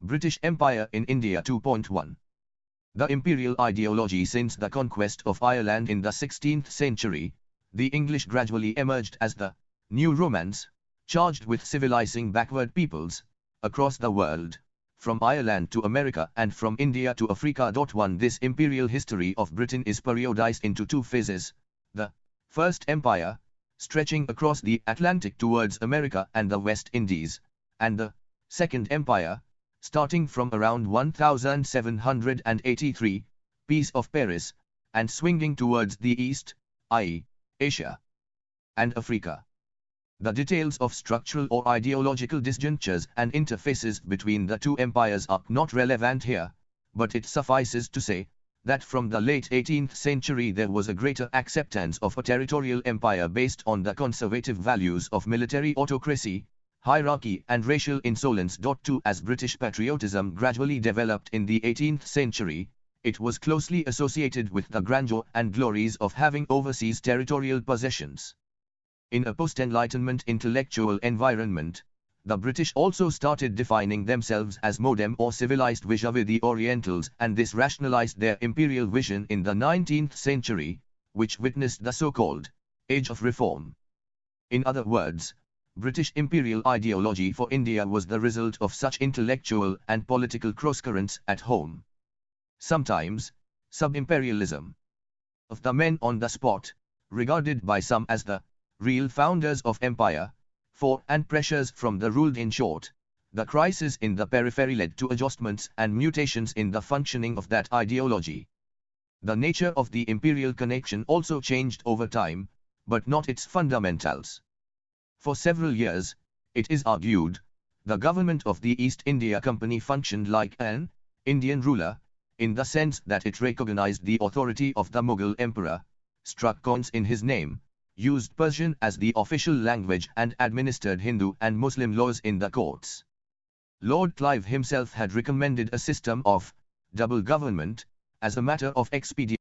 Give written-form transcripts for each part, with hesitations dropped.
British Empire in India 2.1. The imperial ideology. Since the conquest of Ireland in the 16th century, the English gradually emerged as the new Romance, charged with civilizing backward peoples across the world, from Ireland to America and from India to Africa. 1. This imperial history of Britain is periodized into two phases: the First Empire, stretching across the Atlantic towards America and the West Indies, and the Second Empire, starting from around 1783, Peace of Paris, and swinging towards the East, i.e., Asia and Africa. The details of structural or ideological disjunctures and interfaces between the two empires are not relevant here, but it suffices to say that from the late 18th century there was a greater acceptance of a territorial empire based on the conservative values of military autocracy, hierarchy and racial insolence. 2. As British patriotism gradually developed in the 18th century, it was closely associated with the grandeur and glories of having overseas territorial possessions. In a post-Enlightenment intellectual environment, the British also started defining themselves as modern or civilized vis-à-vis the Orientals, and this rationalized their imperial vision in the 19th century, which witnessed the so-called Age of Reform. In other words, British imperial ideology for India was the result of such intellectual and political crosscurrents at home. Sometimes, sub-imperialism of the men on the spot, regarded by some as the real founders of empire, and pressures from the ruled. In short, the crisis in the periphery led to adjustments and mutations in the functioning of that ideology. The nature of the imperial connection also changed over time, but not its fundamentals. For several years, it is argued, the government of the East India Company functioned like an Indian ruler, in the sense that it recognized the authority of the Mughal emperor, struck coins in his name, used Persian as the official language and administered Hindu and Muslim laws in the courts. Lord Clive himself had recommended a system of double government as a matter of expediency.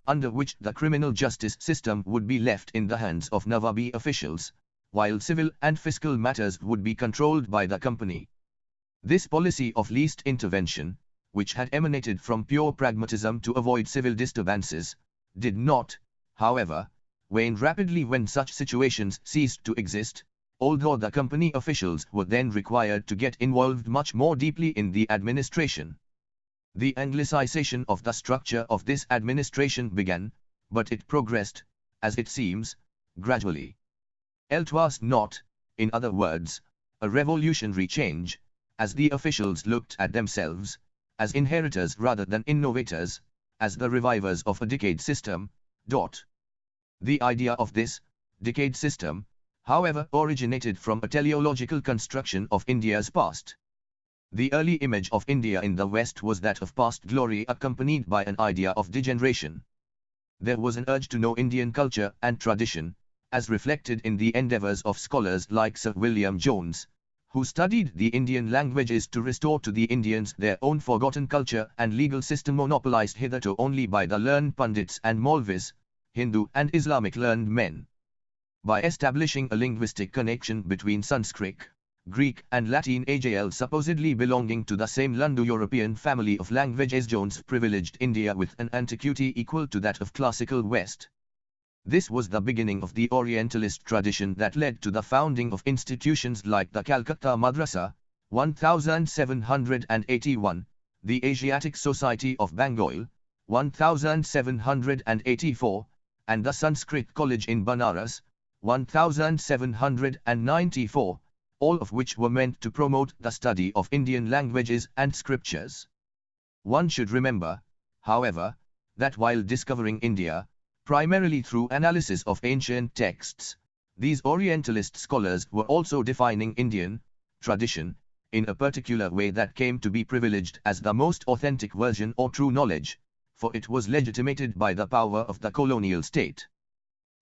Under which the criminal justice system would be left in the hands of Nawabi officials, while civil and fiscal matters would be controlled by the company. This policy of least intervention, which had emanated from pure pragmatism to avoid civil disturbances, did not, however, wane rapidly when such situations ceased to exist, although the company officials were then required to get involved much more deeply in the administration. The Anglicization of the structure of this administration began, but it progressed, as it seems, gradually. It was not, in other words, a revolutionary change, as the officials looked at themselves, as inheritors rather than innovators, as the revivers of a decayed system. The idea of this decayed system, however, originated from a teleological construction of India's past. The early image of India in the West was that of past glory accompanied by an idea of degeneration. There was an urge to know Indian culture and tradition, as reflected in the endeavors of scholars like Sir William Jones, who studied the Indian languages to restore to the Indians their own forgotten culture and legal system monopolized hitherto only by the learned Pandits and Maulvis, Hindu and Islamic learned men. By establishing a linguistic connection between Sanskrit, Greek and Latin supposedly belonging to the same Indo-European family of languages, Jones privileged India with an antiquity equal to that of classical West. This was the beginning of the Orientalist tradition that led to the founding of institutions like the Calcutta Madrasa, 1781, the Asiatic Society of Bengal, 1784, and the Sanskrit College in Banaras, 1794, all of which were meant to promote the study of Indian languages and scriptures. One should remember, however, that while discovering India, primarily through analysis of ancient texts, these Orientalist scholars were also defining Indian tradition in a particular way that came to be privileged as the most authentic version or true knowledge, for it was legitimated by the power of the colonial state.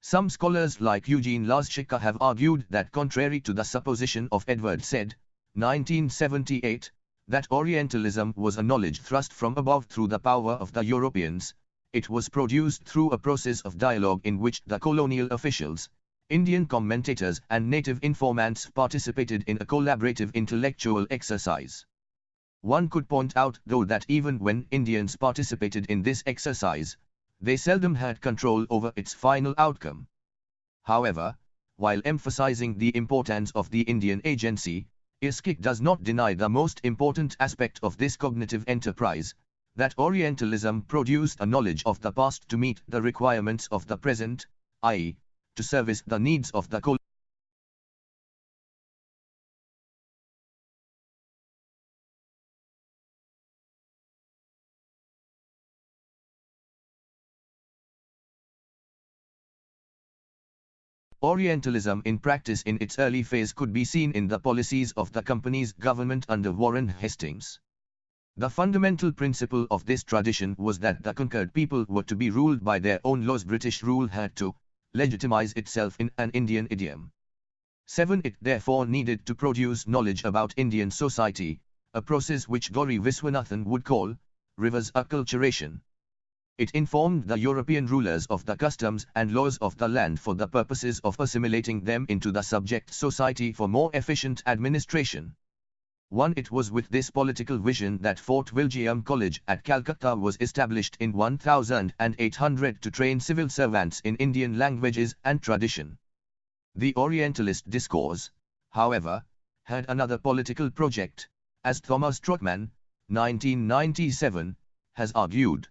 Some scholars like Eugene Lazchika have argued that contrary to the supposition of Edward Said, 1978, that Orientalism was a knowledge thrust from above through the power of the Europeans. It was produced through a process of dialogue in which the colonial officials, Indian commentators and native informants participated in a collaborative intellectual exercise. One could point out, though, that even when Indians participated in this exercise, they seldom had control over its final outcome. However, while emphasizing the importance of the Indian agency, Irskik does not deny the most important aspect of this cognitive enterprise, that Orientalism produced a knowledge of the past to meet the requirements of the present, i.e., to service the needs of the Orientalism in practice in its early phase could be seen in the policies of the company's government under Warren Hastings. The fundamental principle of this tradition was that the conquered people were to be ruled by their own laws. British rule had to legitimize itself in an Indian idiom. 7. It therefore needed to produce knowledge about Indian society, a process which Gauri Viswanathan would call reverse acculturation. It informed the European rulers of the customs and laws of the land for the purposes of assimilating them into the subject society for more efficient administration. 1. It was with this political vision that Fort William College at Calcutta was established in 1800 to train civil servants in Indian languages and tradition. The Orientalist discourse, however, had another political project, as Thomas Trotman, 1997, has argued.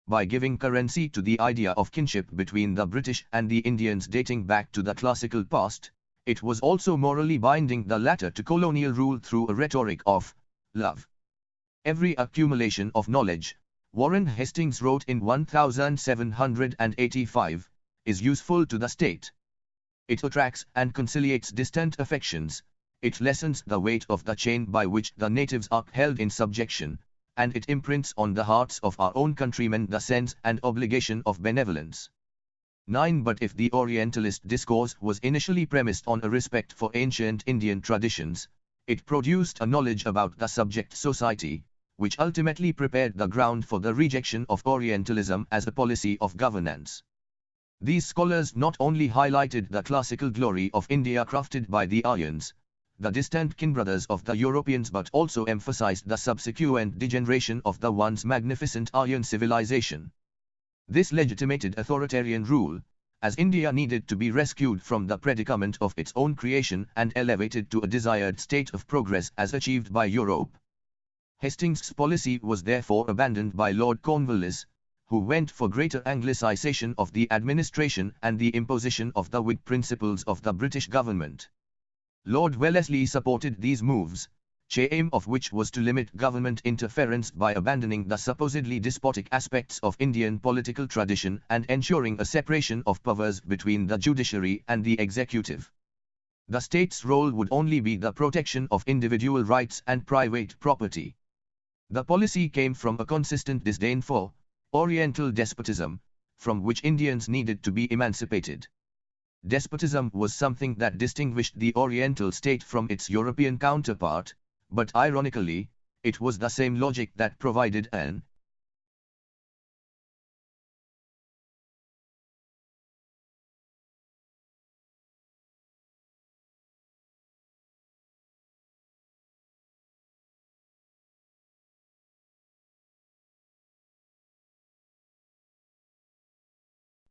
By giving currency to the idea of kinship between the British and the Indians dating back to the classical past, it was also morally binding the latter to colonial rule through a rhetoric of love. Every accumulation of knowledge, Warren Hastings wrote in 1785, is useful to the state. It attracts and conciliates distant affections, it lessens the weight of the chain by which the natives are held in subjection, and it imprints on the hearts of our own countrymen the sense and obligation of benevolence. 9. But if the Orientalist discourse was initially premised on a respect for ancient Indian traditions, it produced a knowledge about the subject society, which ultimately prepared the ground for the rejection of Orientalism as a policy of governance. These scholars not only highlighted the classical glory of India crafted by the Aryans, the distant kin-brothers of the Europeans, but also emphasized the subsequent degeneration of the once magnificent Aryan civilization. This legitimated authoritarian rule, as India needed to be rescued from the predicament of its own creation and elevated to a desired state of progress as achieved by Europe. Hastings' policy was therefore abandoned by Lord Cornwallis, who went for greater Anglicization of the administration and the imposition of the Whig principles of the British government. Lord Wellesley supported these moves, the aim of which was to limit government interference by abandoning the supposedly despotic aspects of Indian political tradition and ensuring a separation of powers between the judiciary and the executive. The state's role would only be the protection of individual rights and private property. The policy came from a consistent disdain for Oriental despotism, from which Indians needed to be emancipated. Despotism was something that distinguished the Oriental state from its European counterpart, but ironically, it was the same logic that provided an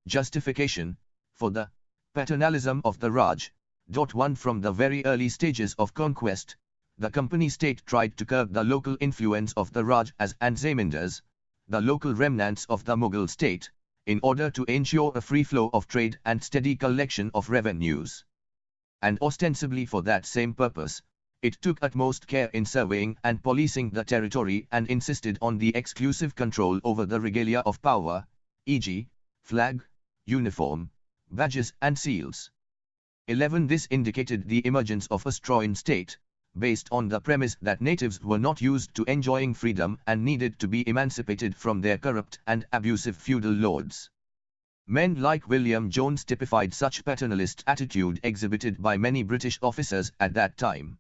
justification for the paternalism of the Raj. 1. From the very early stages of conquest, the company state tried to curb the local influence of the Rajas and Zamindars, the local remnants of the Mughal state, in order to ensure a free flow of trade and steady collection of revenues. And ostensibly for that same purpose, it took utmost care in surveying and policing the territory and insisted on the exclusive control over the regalia of power, e.g., flag, uniform, badges and seals. 11. This indicated the emergence of a straw-in state, based on the premise that natives were not used to enjoying freedom and needed to be emancipated from their corrupt and abusive feudal lords. Men like William Jones typified such paternalist attitude exhibited by many British officers at that time.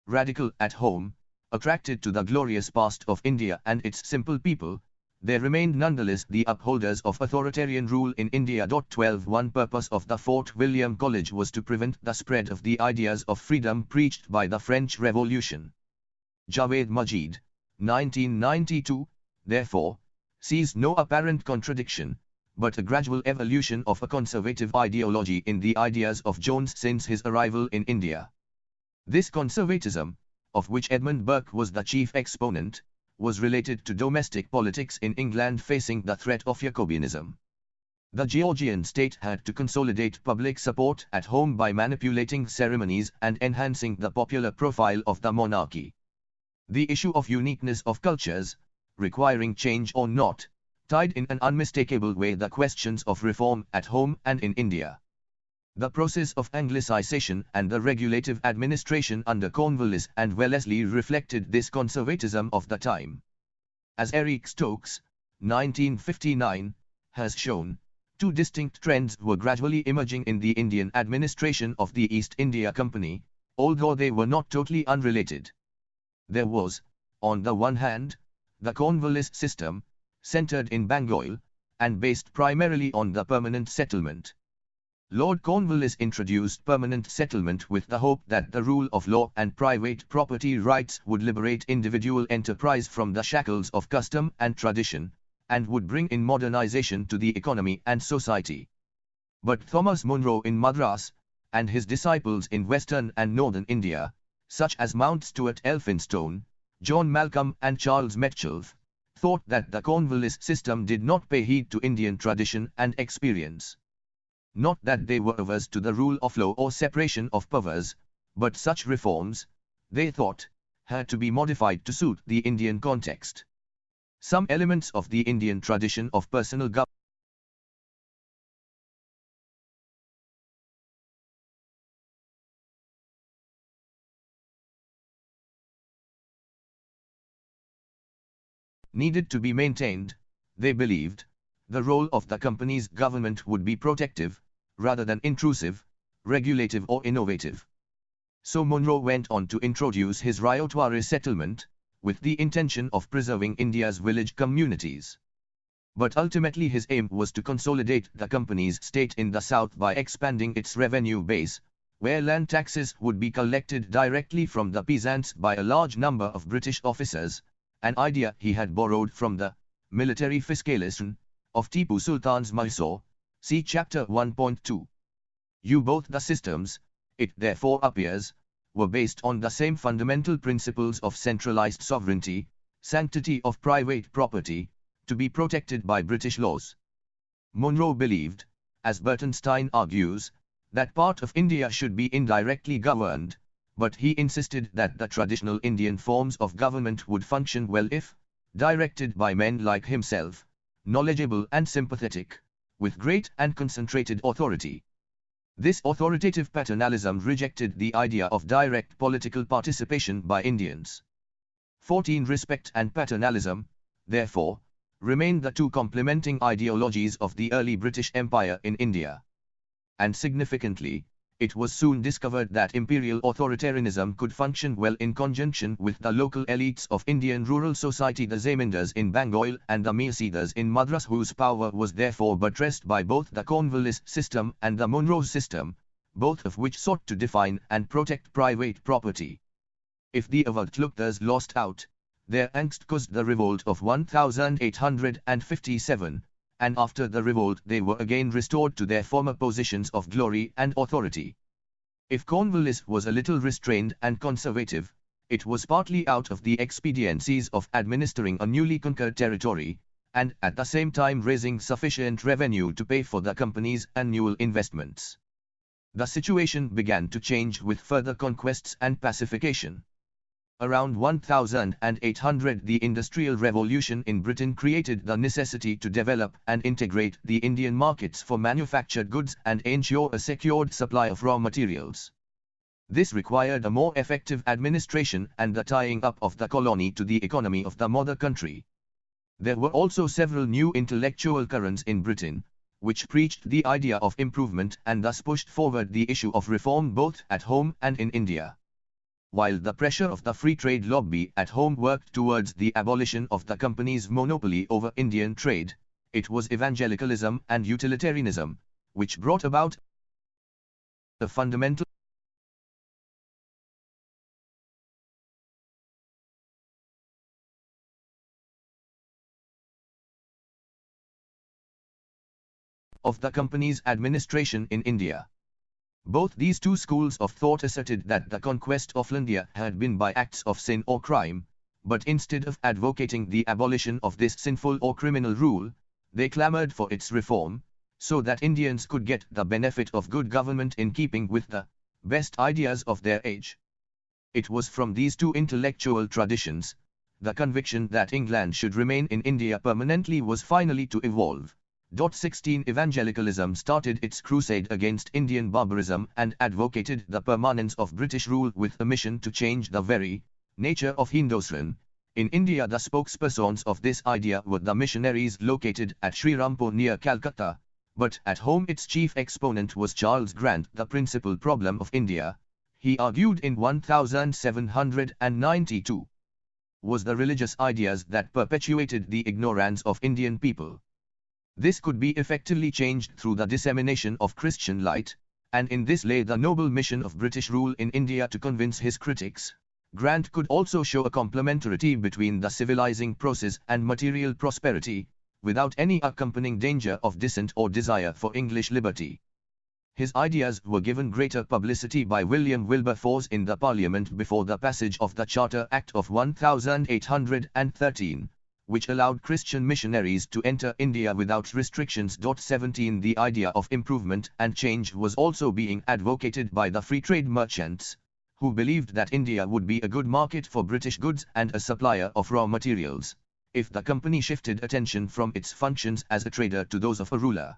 Radical at home, Attracted to the glorious past of India and its simple people, they remained nonetheless the upholders of authoritarian rule in India. 12 One purpose of the Fort William College was to prevent the spread of the ideas of freedom preached by the French Revolution. Javed Majid, 1992, therefore, sees no apparent contradiction, but a gradual evolution of a conservative ideology in the ideas of Jones since his arrival in India. This conservatism, of which Edmund Burke was the chief exponent, was related to domestic politics in England facing the threat of Jacobinism. The Georgian state had to consolidate public support at home by manipulating ceremonies and enhancing the popular profile of the monarchy. The issue of uniqueness of cultures, requiring change or not, tied in an unmistakable way the questions of reform at home and in India. The process of Anglicization and the regulative administration under Cornwallis and Wellesley reflected this conservatism of the time. As Eric Stokes, 1959, has shown, two distinct trends were gradually emerging in the Indian administration of the East India Company, although they were not totally unrelated. There was, on the one hand, the Cornwallis system, centered in Bengal, and based primarily on the permanent settlement. Lord Cornwallis introduced permanent settlement with the hope that the rule of law and private property rights would liberate individual enterprise from the shackles of custom and tradition, and would bring in modernization to the economy and society. But Thomas Munro in Madras, and his disciples in western and northern India, such as Mount Stuart Elphinstone, John Malcolm and Charles Metcalfe, thought that the Cornwallis system did not pay heed to Indian tradition and experience. Not that they were averse to the rule of law or separation of powers, but such reforms, they thought, had to be modified to suit the Indian context. Some elements of the Indian tradition of personal government needed to be maintained. They believed the role of the company's government would be protective, rather than intrusive, regulative or innovative. So Munro went on to introduce his Riot settlement, with the intention of preserving India's village communities. But ultimately his aim was to consolidate the company's state in the south by expanding its revenue base, where land taxes would be collected directly from the peasants by a large number of British officers, an idea he had borrowed from the military fiscalism of Tipu Sultan's Mysore. See Chapter 1.2. Both the systems, it therefore appears, were based on the same fundamental principles of centralized sovereignty, sanctity of private property, to be protected by British laws. Munro believed, as Bertenstein argues, that part of India should be indirectly governed, but he insisted that the traditional Indian forms of government would function well if directed by men like himself, knowledgeable and sympathetic, with great and concentrated authority. This authoritative paternalism rejected the idea of direct political participation by Indians. 14 Respect and paternalism, therefore, remained the two complementing ideologies of the early British Empire in India. And significantly, it was soon discovered that imperial authoritarianism could function well in conjunction with the local elites of Indian rural society, the Zamindars in Bengal and the Mirsidars in Madras, whose power was therefore buttressed by both the Cornwallis system and the Munro system, both of which sought to define and protect private property. If the overlookers lost out, their angst caused the revolt of 1857, and after the revolt they were again restored to their former positions of glory and authority. If Cornwallis was a little restrained and conservative, it was partly out of the expediencies of administering a newly conquered territory, and at the same time raising sufficient revenue to pay for the company's annual investments. The situation began to change with further conquests and pacification. Around 1800 the Industrial Revolution in Britain created the necessity to develop and integrate the Indian markets for manufactured goods and ensure a secured supply of raw materials. This required a more effective administration and the tying up of the colony to the economy of the mother country. There were also several new intellectual currents in Britain, which preached the idea of improvement and thus pushed forward the issue of reform both at home and in India. while the pressure of the free trade lobby at home worked towards the abolition of the company's monopoly over Indian trade, it was evangelicalism and utilitarianism which brought about the fundamental of the company's administration in India. Both these two schools of thought asserted that the conquest of India had been by acts of sin or crime, but instead of advocating the abolition of this sinful or criminal rule, they clamored for its reform, so that Indians could get the benefit of good government in keeping with the best ideas of their age. It was from these two intellectual traditions, the conviction that England should remain in India permanently was finally to evolve. 16 Evangelicalism started its crusade against Indian barbarism and advocated the permanence of British rule with a mission to change the very nature of Hinduism. In India, the spokespersons of this idea were the missionaries located at Srirampur near Calcutta, but at home its chief exponent was Charles Grant. The principal problem of India, he argued in 1792, was the religious ideas that perpetuated the ignorance of Indian people. This could be effectively changed through the dissemination of Christian light, and in this lay the noble mission of British rule in India to convince his critics. Grant could also show a complementarity between the civilizing process and material prosperity, without any accompanying danger of dissent or desire for English liberty. His ideas were given greater publicity by William Wilberforce in the Parliament before the passage of the Charter Act of 1813, which allowed Christian missionaries to enter India without restrictions. 17 The idea of improvement and change was also being advocated by the free trade merchants, who believed that India would be a good market for British goods and a supplier of raw materials, if the company shifted attention from its functions as a trader to those of a ruler.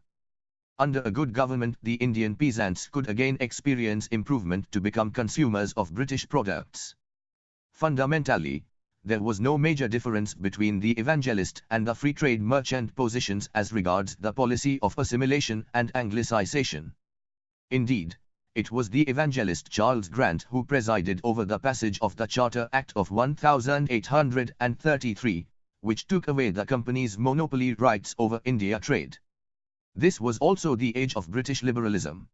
Under a good government, the Indian peasants could again experience improvement to become consumers of British products. Fundamentally, there was no major difference between the evangelist and the free trade merchant positions as regards the policy of assimilation and Anglicization. Indeed, it was the evangelist Charles Grant who presided over the passage of the Charter Act of 1833, which took away the company's monopoly rights over India trade. This was also the age of British liberalism.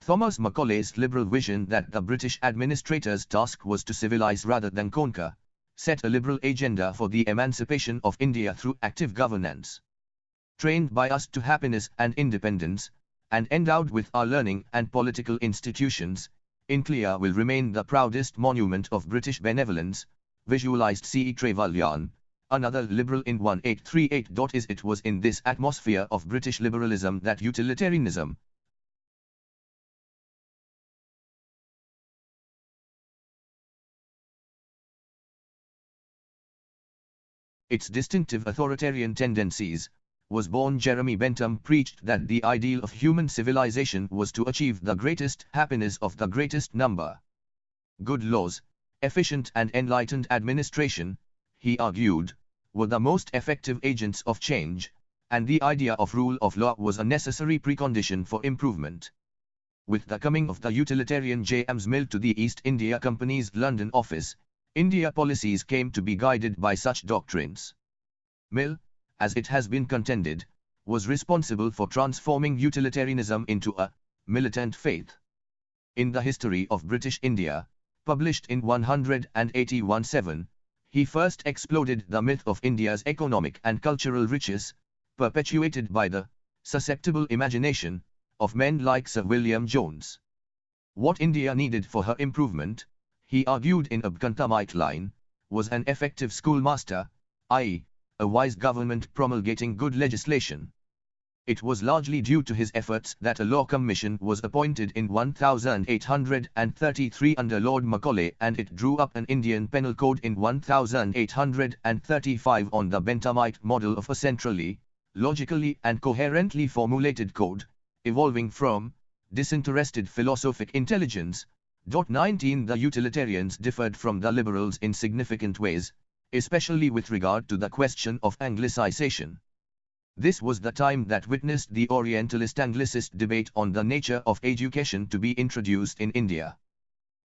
Thomas Macaulay's liberal vision that the British administrator's task was to civilize rather than conquer, set a liberal agenda for the emancipation of India through active governance. Trained by us to happiness and independence, and endowed with our learning and political institutions, India will remain the proudest monument of British benevolence, visualized C. E. Trevelyan, another liberal in 1838. It was in this atmosphere of British liberalism that utilitarianism, its distinctive authoritarian tendencies, was born. Jeremy Bentham preached that the ideal of human civilization was to achieve the greatest happiness of the greatest number. Good laws, efficient and enlightened administration, he argued, were the most effective agents of change, and the idea of rule of law was a necessary precondition for improvement. With the coming of the utilitarian James Mill to the East India Company's London office, India policies came to be guided by such doctrines. Mill, as it has been contended, was responsible for transforming utilitarianism into a militant faith. In the History of British India, published in 181/7, he first exploded the myth of India's economic and cultural riches, perpetuated by the susceptible imagination of men like Sir William Jones. What India needed for her improvement, he argued in a Bkantamite line, was an effective schoolmaster, i.e., a wise government promulgating good legislation. It was largely due to his efforts that a law commission was appointed in 1833 under Lord Macaulay, and it drew up an Indian penal code in 1835 on the Benthamite model of a centrally, logically and coherently formulated code, evolving from disinterested philosophic intelligence. 19 The utilitarians differed from the liberals in significant ways, especially with regard to the question of Anglicization. This was the time that witnessed the Orientalist-Anglicist debate on the nature of education to be introduced in India.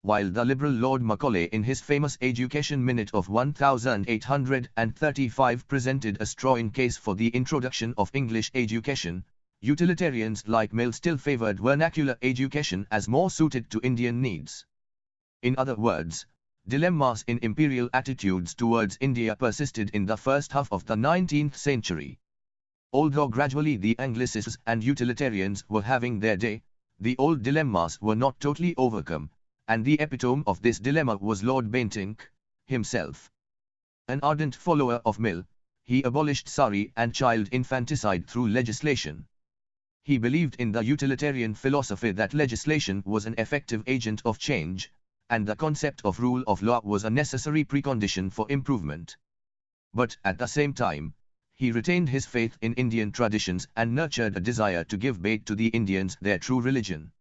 while the liberal Lord Macaulay in his famous Education Minute of 1835 presented a strong case for the introduction of English education, utilitarians like Mill still favored vernacular education as more suited to Indian needs. In other words, dilemmas in imperial attitudes towards India persisted in the first half of the 19th century. Although gradually the Anglicists and utilitarians were having their day, the old dilemmas were not totally overcome, and the epitome of this dilemma was Lord Bentinck himself. An ardent follower of Mill, he abolished sari and child infanticide through legislation. He believed in the utilitarian philosophy that legislation was an effective agent of change, and the concept of rule of law was a necessary precondition for improvement. But at the same time, he retained his faith in Indian traditions and nurtured a desire to give back to the Indians their true religion.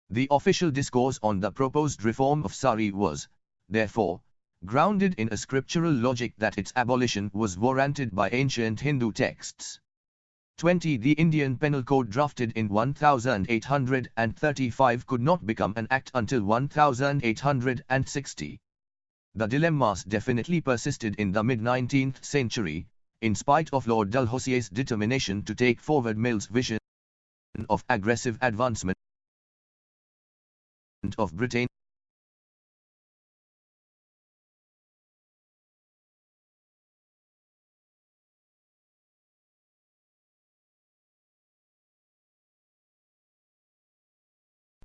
The official discourse on the proposed reform of sari was, therefore, grounded in a scriptural logic that its abolition was warranted by ancient Hindu texts. 20. The Indian Penal Code drafted in 1835 could not become an act until 1860. The dilemmas definitely persisted in the mid-19th century, in spite of Lord Dalhousie's determination to take forward Mill's vision of aggressive advancement of Britain.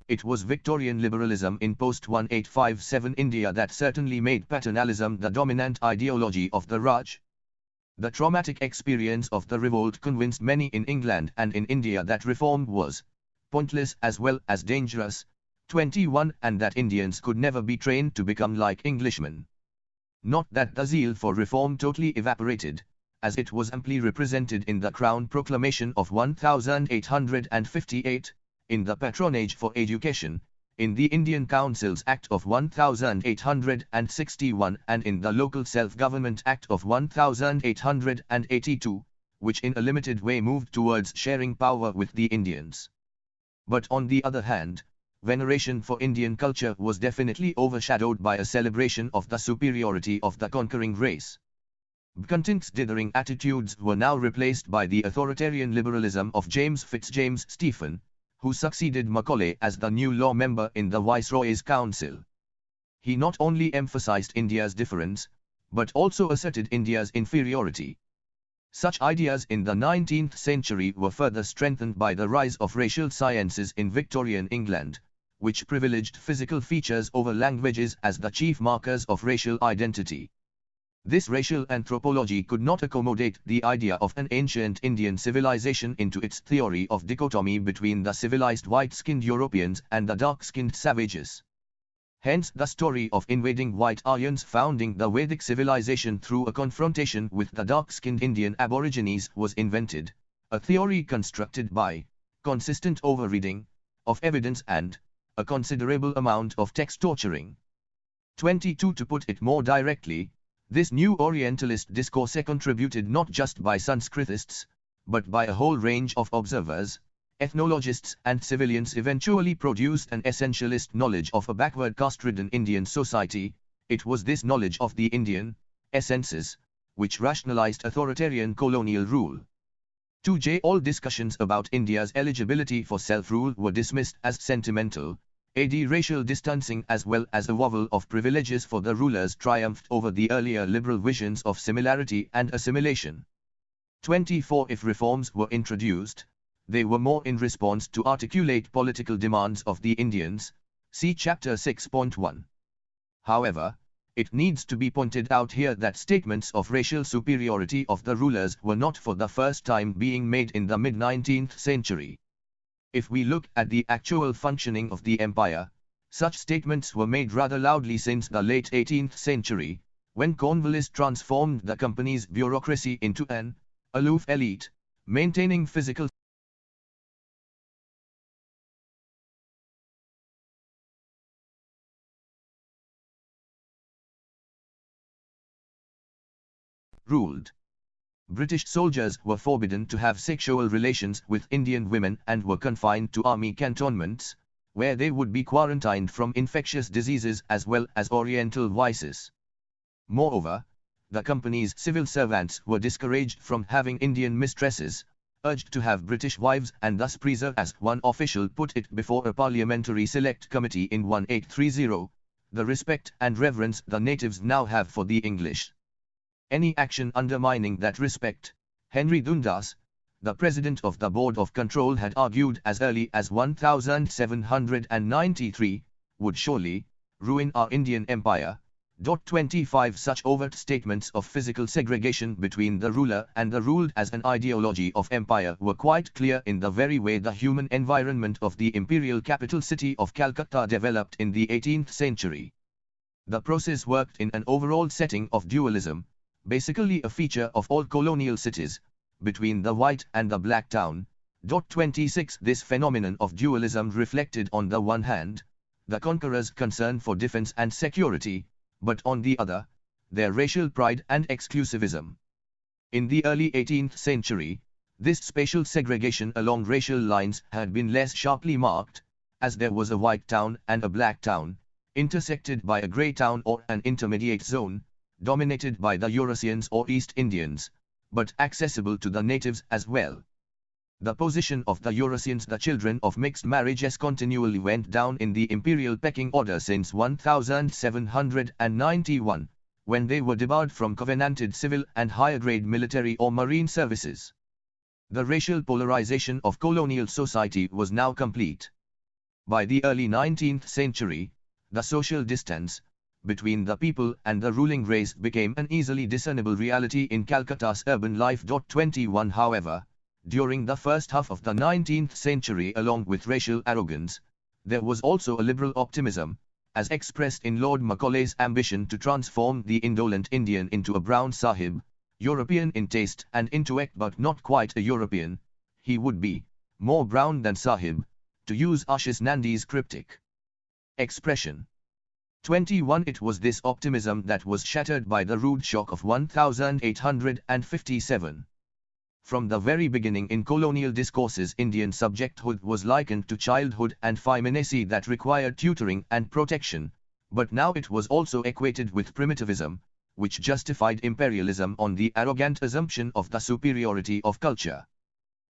It was Victorian liberalism in post-1857 India that certainly made paternalism the dominant ideology of the Raj. The traumatic experience of the revolt convinced many in England and in India that reform was pointless as well as dangerous. 21. And that Indians could never be trained to become like Englishmen. Not that the zeal for reform totally evaporated, as it was amply represented in the Crown Proclamation of 1858, in the Patronage for Education, in the Indian Councils Act of 1861 and in the Local Self-Government Act of 1882, which in a limited way moved towards sharing power with the Indians. But on the other hand, veneration for Indian culture was definitely overshadowed by a celebration of the superiority of the conquering race. Bentinck's dithering attitudes were now replaced by the authoritarian liberalism of James Fitzjames Stephen, who succeeded Macaulay as the new law member in the Viceroy's Council. He not only emphasized India's difference, but also asserted India's inferiority. Such ideas in the 19th century were further strengthened by the rise of racial sciences in Victorian England, which privileged physical features over languages as the chief markers of racial identity. This racial anthropology could not accommodate the idea of an ancient Indian civilization into its theory of dichotomy between the civilized white-skinned Europeans and the dark-skinned savages. Hence the story of invading white Aryans founding the Vedic civilization through a confrontation with the dark-skinned Indian aborigines was invented, a theory constructed by consistent overreading of evidence and a considerable amount of text torturing. 22. To put it more directly, this new Orientalist discourse contributed not just by Sanskritists, but by a whole range of observers, ethnologists and civilians eventually produced an essentialist knowledge of a backward caste-ridden Indian society. It was this knowledge of the Indian essences, which rationalized authoritarian colonial rule. 2. All discussions about India's eligibility for self-rule were dismissed as sentimental. Racial distancing as well as a wobble of privileges for the rulers triumphed over the earlier liberal visions of similarity and assimilation. 24. If reforms were introduced, they were more in response to articulate political demands of the Indians, see Chapter 6.1. However, it needs to be pointed out here that statements of racial superiority of the rulers were not for the first time being made in the mid-19th century. If we look at the actual functioning of the empire, such statements were made rather loudly since the late 18th century, when Cornwallis transformed the company's bureaucracy into an aloof elite, maintaining physical ruled. British soldiers were forbidden to have sexual relations with Indian women and were confined to army cantonments, where they would be quarantined from infectious diseases as well as oriental vices. Moreover, the company's civil servants were discouraged from having Indian mistresses, urged to have British wives, and thus preserve, as one official put it before a parliamentary select committee in 1830, the respect and reverence the natives now have for the English. Any action undermining that respect, Henry Dundas, the president of the Board of Control, had argued as early as 1793, would surely ruin our Indian Empire. 25 Such overt statements of physical segregation between the ruler and the ruled as an ideology of empire were quite clear in the very way the human environment of the imperial capital city of Calcutta developed in the 18th century. The process worked in an overall setting of dualism, basically a feature of all colonial cities, between the white and the black town. 26 This phenomenon of dualism reflected on the one hand the conqueror's concern for defense and security, but on the other, their racial pride and exclusivism. In the early 18th century, this spatial segregation along racial lines had been less sharply marked, as there was a white town and a black town, intersected by a grey town or an intermediate zone, dominated by the Eurasians or East Indians, but accessible to the natives as well. The position of the Eurasians, the children of mixed marriages, continually went down in the imperial pecking order since 1791, when they were debarred from covenanted civil and higher-grade military or marine services. The racial polarization of colonial society was now complete. By the early 19th century, the social distance between the people and the ruling race became an easily discernible reality in Calcutta's urban life. 21 However, during the first half of the 19th century, along with racial arrogance, there was also a liberal optimism, as expressed in Lord Macaulay's ambition to transform the indolent Indian into a brown sahib, European in taste and intellect but not quite a European. He would be more brown than sahib, to use Ashish Nandi's cryptic expression. 21 It was this optimism that was shattered by the rude shock of 1857. From the very beginning in colonial discourses, Indian subjecthood was likened to childhood and femininity that required tutoring and protection, but now it was also equated with primitivism, which justified imperialism on the arrogant assumption of the superiority of culture.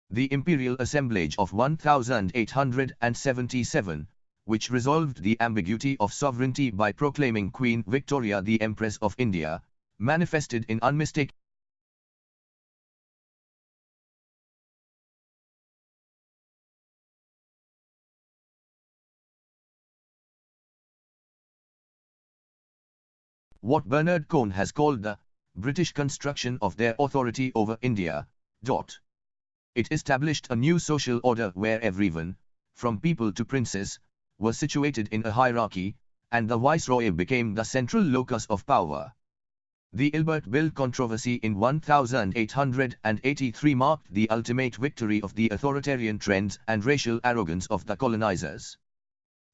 The Imperial Assemblage of 1877, which resolved the ambiguity of sovereignty by proclaiming Queen Victoria the Empress of India, manifested in unmistakable what Bernard Cohn has called the British construction of their authority over India. It established a new social order where everyone, from people to princes, was situated in a hierarchy, and the viceroy became the central locus of power. The Ilbert Bill controversy in 1883 marked the ultimate victory of the authoritarian trends and racial arrogance of the colonizers.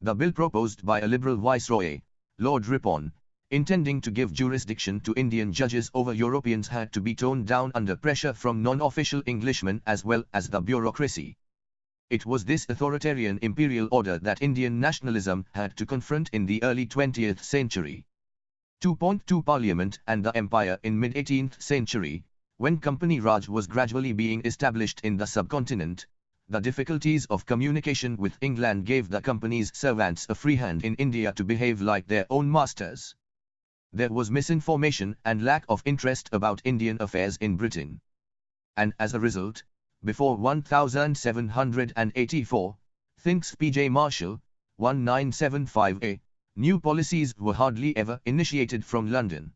The bill, proposed by a liberal viceroy, Lord Ripon, intending to give jurisdiction to Indian judges over Europeans, had to be toned down under pressure from non-official Englishmen as well as the bureaucracy. It was this authoritarian imperial order that Indian nationalism had to confront in the early 20th century. 2.2 Parliament and the Empire in mid-18th century, when Company Raj was gradually being established in the subcontinent, the difficulties of communication with England gave the company's servants a free hand in India to behave like their own masters. There was misinformation and lack of interest about Indian affairs in Britain. And as a result, before 1784, thinks P.J. Marshall, 1975a, new policies were hardly ever initiated from London.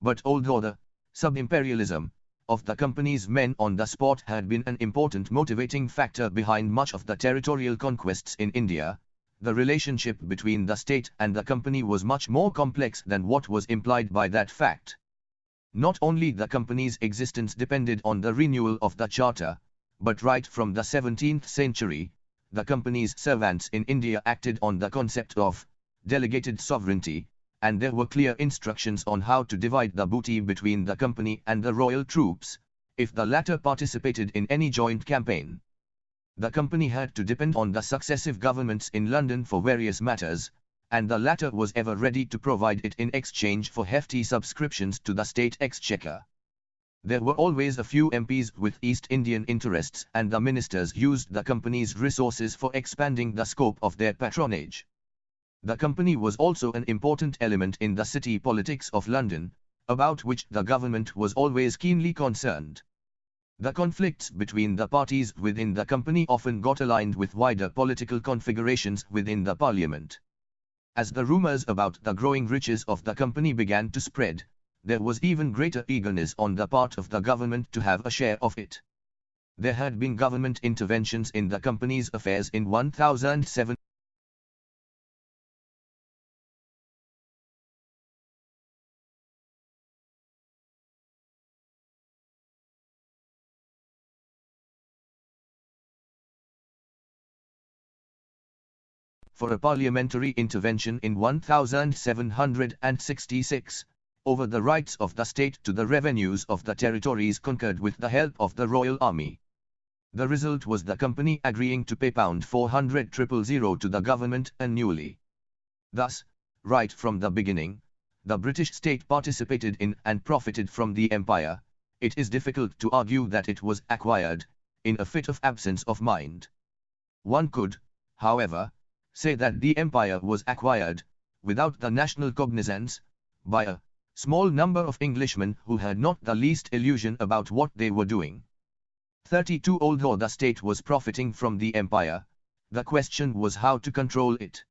But old order, sub-imperialism, of the company's men on the spot had been an important motivating factor behind much of the territorial conquests in India. The relationship between the state and the company was much more complex than what was implied by that fact. Not only the company's existence depended on the renewal of the charter, but right from the 17th century, the company's servants in India acted on the concept of delegated sovereignty, and there were clear instructions on how to divide the booty between the company and the royal troops, if the latter participated in any joint campaign. The company had to depend on the successive governments in London for various matters, and the latter was ever ready to provide it in exchange for hefty subscriptions to the state exchequer. There were always a few MPs with East Indian interests, and the ministers used the company's resources for expanding the scope of their patronage. The company was also an important element in the city politics of London, about which the government was always keenly concerned. The conflicts between the parties within the company often got aligned with wider political configurations within the parliament. As the rumors about the growing riches of the company began to spread, there was even greater eagerness on the part of the government to have a share of it. There had been government interventions in the company's affairs in 1007. For a parliamentary intervention in 1766, over the rights of the state to the revenues of the territories conquered with the help of the Royal Army. The result was the company agreeing to pay £400,000 to the government annually. Thus, right from the beginning, the British state participated in and profited from the empire. It is difficult to argue that it was acquired, in a fit of absence of mind. One could, however, say that the empire was acquired, without the national cognizance, by a small number of Englishmen who had not the least illusion about what they were doing. 32 Although the state was profiting from the empire, the question was how to control it.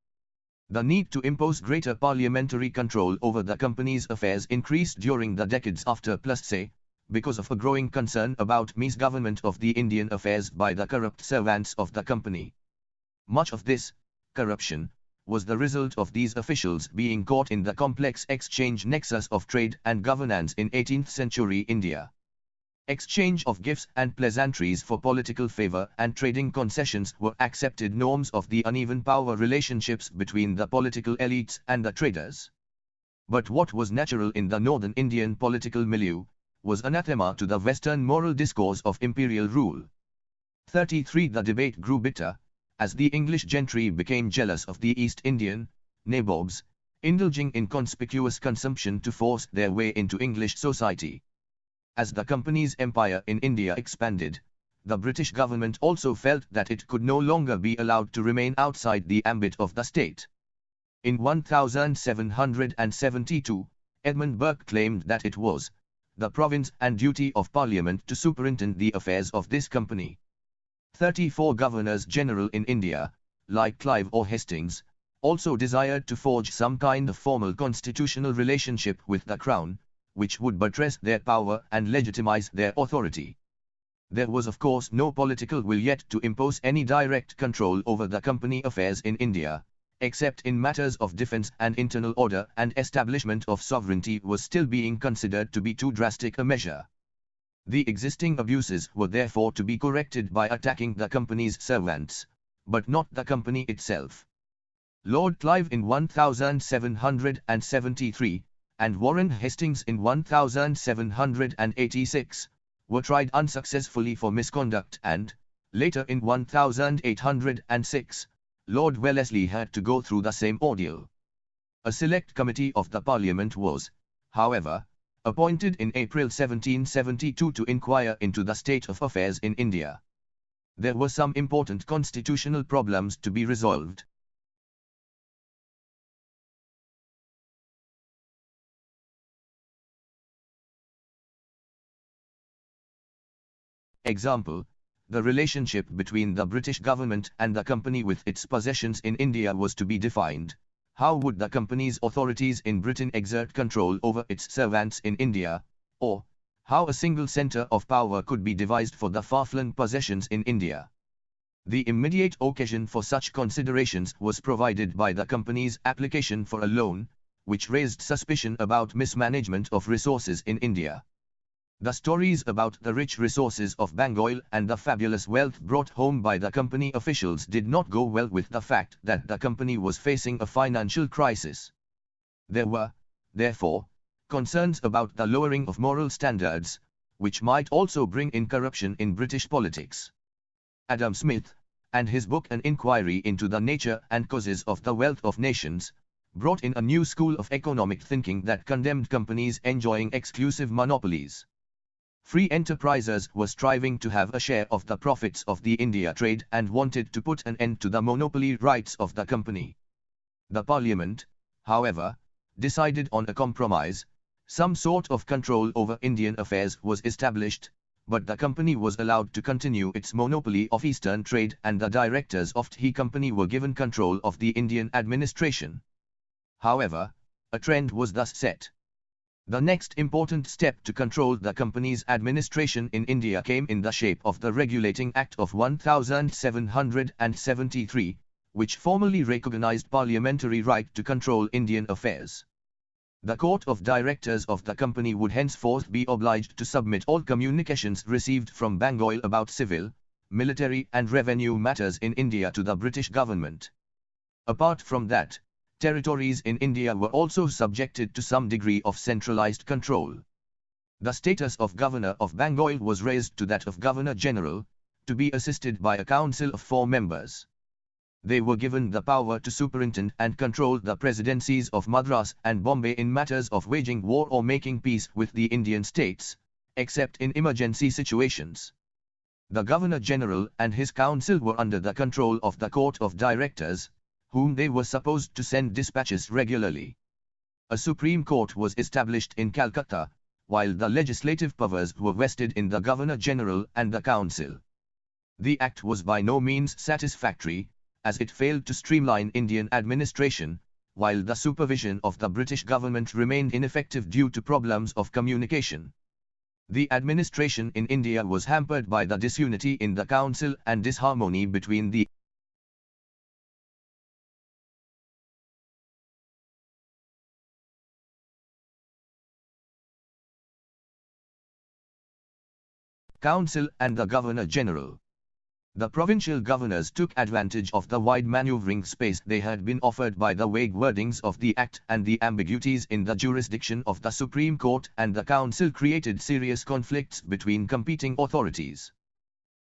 The need to impose greater parliamentary control over the company's affairs increased during the decades after Plessy, because of a growing concern about misgovernment of the Indian affairs by the corrupt servants of the company. Much of this corruption was the result of these officials being caught in the complex exchange nexus of trade and governance in 18th century India. Exchange of gifts and pleasantries for political favor and trading concessions were accepted norms of the uneven power relationships between the political elites and the traders. But what was natural in the northern Indian political milieu was anathema to the Western moral discourse of imperial rule. 33 The debate grew bitter, as the English gentry became jealous of the East Indian nabobs, indulging in conspicuous consumption to force their way into English society. As the company's empire in India expanded, the British government also felt that it could no longer be allowed to remain outside the ambit of the state. In 1772, Edmund Burke claimed that it was the province and duty of Parliament to superintend the affairs of this company. 34 governors-general in India, like Clive or Hastings, also desired to forge some kind of formal constitutional relationship with the Crown, which would buttress their power and legitimize their authority. There was of course no political will yet to impose any direct control over the company affairs in India, except in matters of defense and internal order, and establishment of sovereignty was still being considered to be too drastic a measure. The existing abuses were therefore to be corrected by attacking the company's servants, but not the company itself. Lord Clive in 1773, and Warren Hastings in 1786, were tried unsuccessfully for misconduct, and, later in 1806, Lord Wellesley had to go through the same ordeal. A select committee of the Parliament was, however, appointed in April 1772 to inquire into the state of affairs in India. There were some important constitutional problems to be resolved. Example, the relationship between the British government and the company with its possessions in India was to be defined. How would the company's authorities in Britain exert control over its servants in India, or how a single centre of power could be devised for the far-flung possessions in India? The immediate occasion for such considerations was provided by the company's application for a loan, which raised suspicion about mismanagement of resources in India. The stories about the rich resources of Bengal and the fabulous wealth brought home by the company officials did not go well with the fact that the company was facing a financial crisis. There were, therefore, concerns about the lowering of moral standards, which might also bring in corruption in British politics. Adam Smith, and his book An Inquiry into the Nature and Causes of the Wealth of Nations, brought in a new school of economic thinking that condemned companies enjoying exclusive monopolies. Free enterprisers were striving to have a share of the profits of the India trade and wanted to put an end to the monopoly rights of the company. The Parliament, however, decided on a compromise. Some sort of control over Indian affairs was established, but the company was allowed to continue its monopoly of Eastern trade and the directors of the company were given control of the Indian administration. However, a trend was thus set. The next important step to control the company's administration in India came in the shape of the Regulating Act of 1773, which formally recognized parliamentary right to control Indian affairs. The court of directors of the company would henceforth be obliged to submit all communications received from Bengal about civil, military and revenue matters in India to the British government. Apart from that, territories in India were also subjected to some degree of centralized control. The status of Governor of Bengal was raised to that of Governor General, to be assisted by a council of 4 members. They were given the power to superintend and control the presidencies of Madras and Bombay in matters of waging war or making peace with the Indian states, except in emergency situations. The Governor-General and his council were under the control of the Court of Directors, whom they were supposed to send dispatches regularly. A Supreme Court was established in Calcutta, while the legislative powers were vested in the Governor-General and the Council. The act was by no means satisfactory, as it failed to streamline Indian administration, while the supervision of the British government remained ineffective due to problems of communication. The administration in India was hampered by the disunity in the council and disharmony between the council and the Governor-General. The provincial governors took advantage of the wide maneuvering space they had been offered by the vague wordings of the Act, and the ambiguities in the jurisdiction of the Supreme Court and the Council created serious conflicts between competing authorities.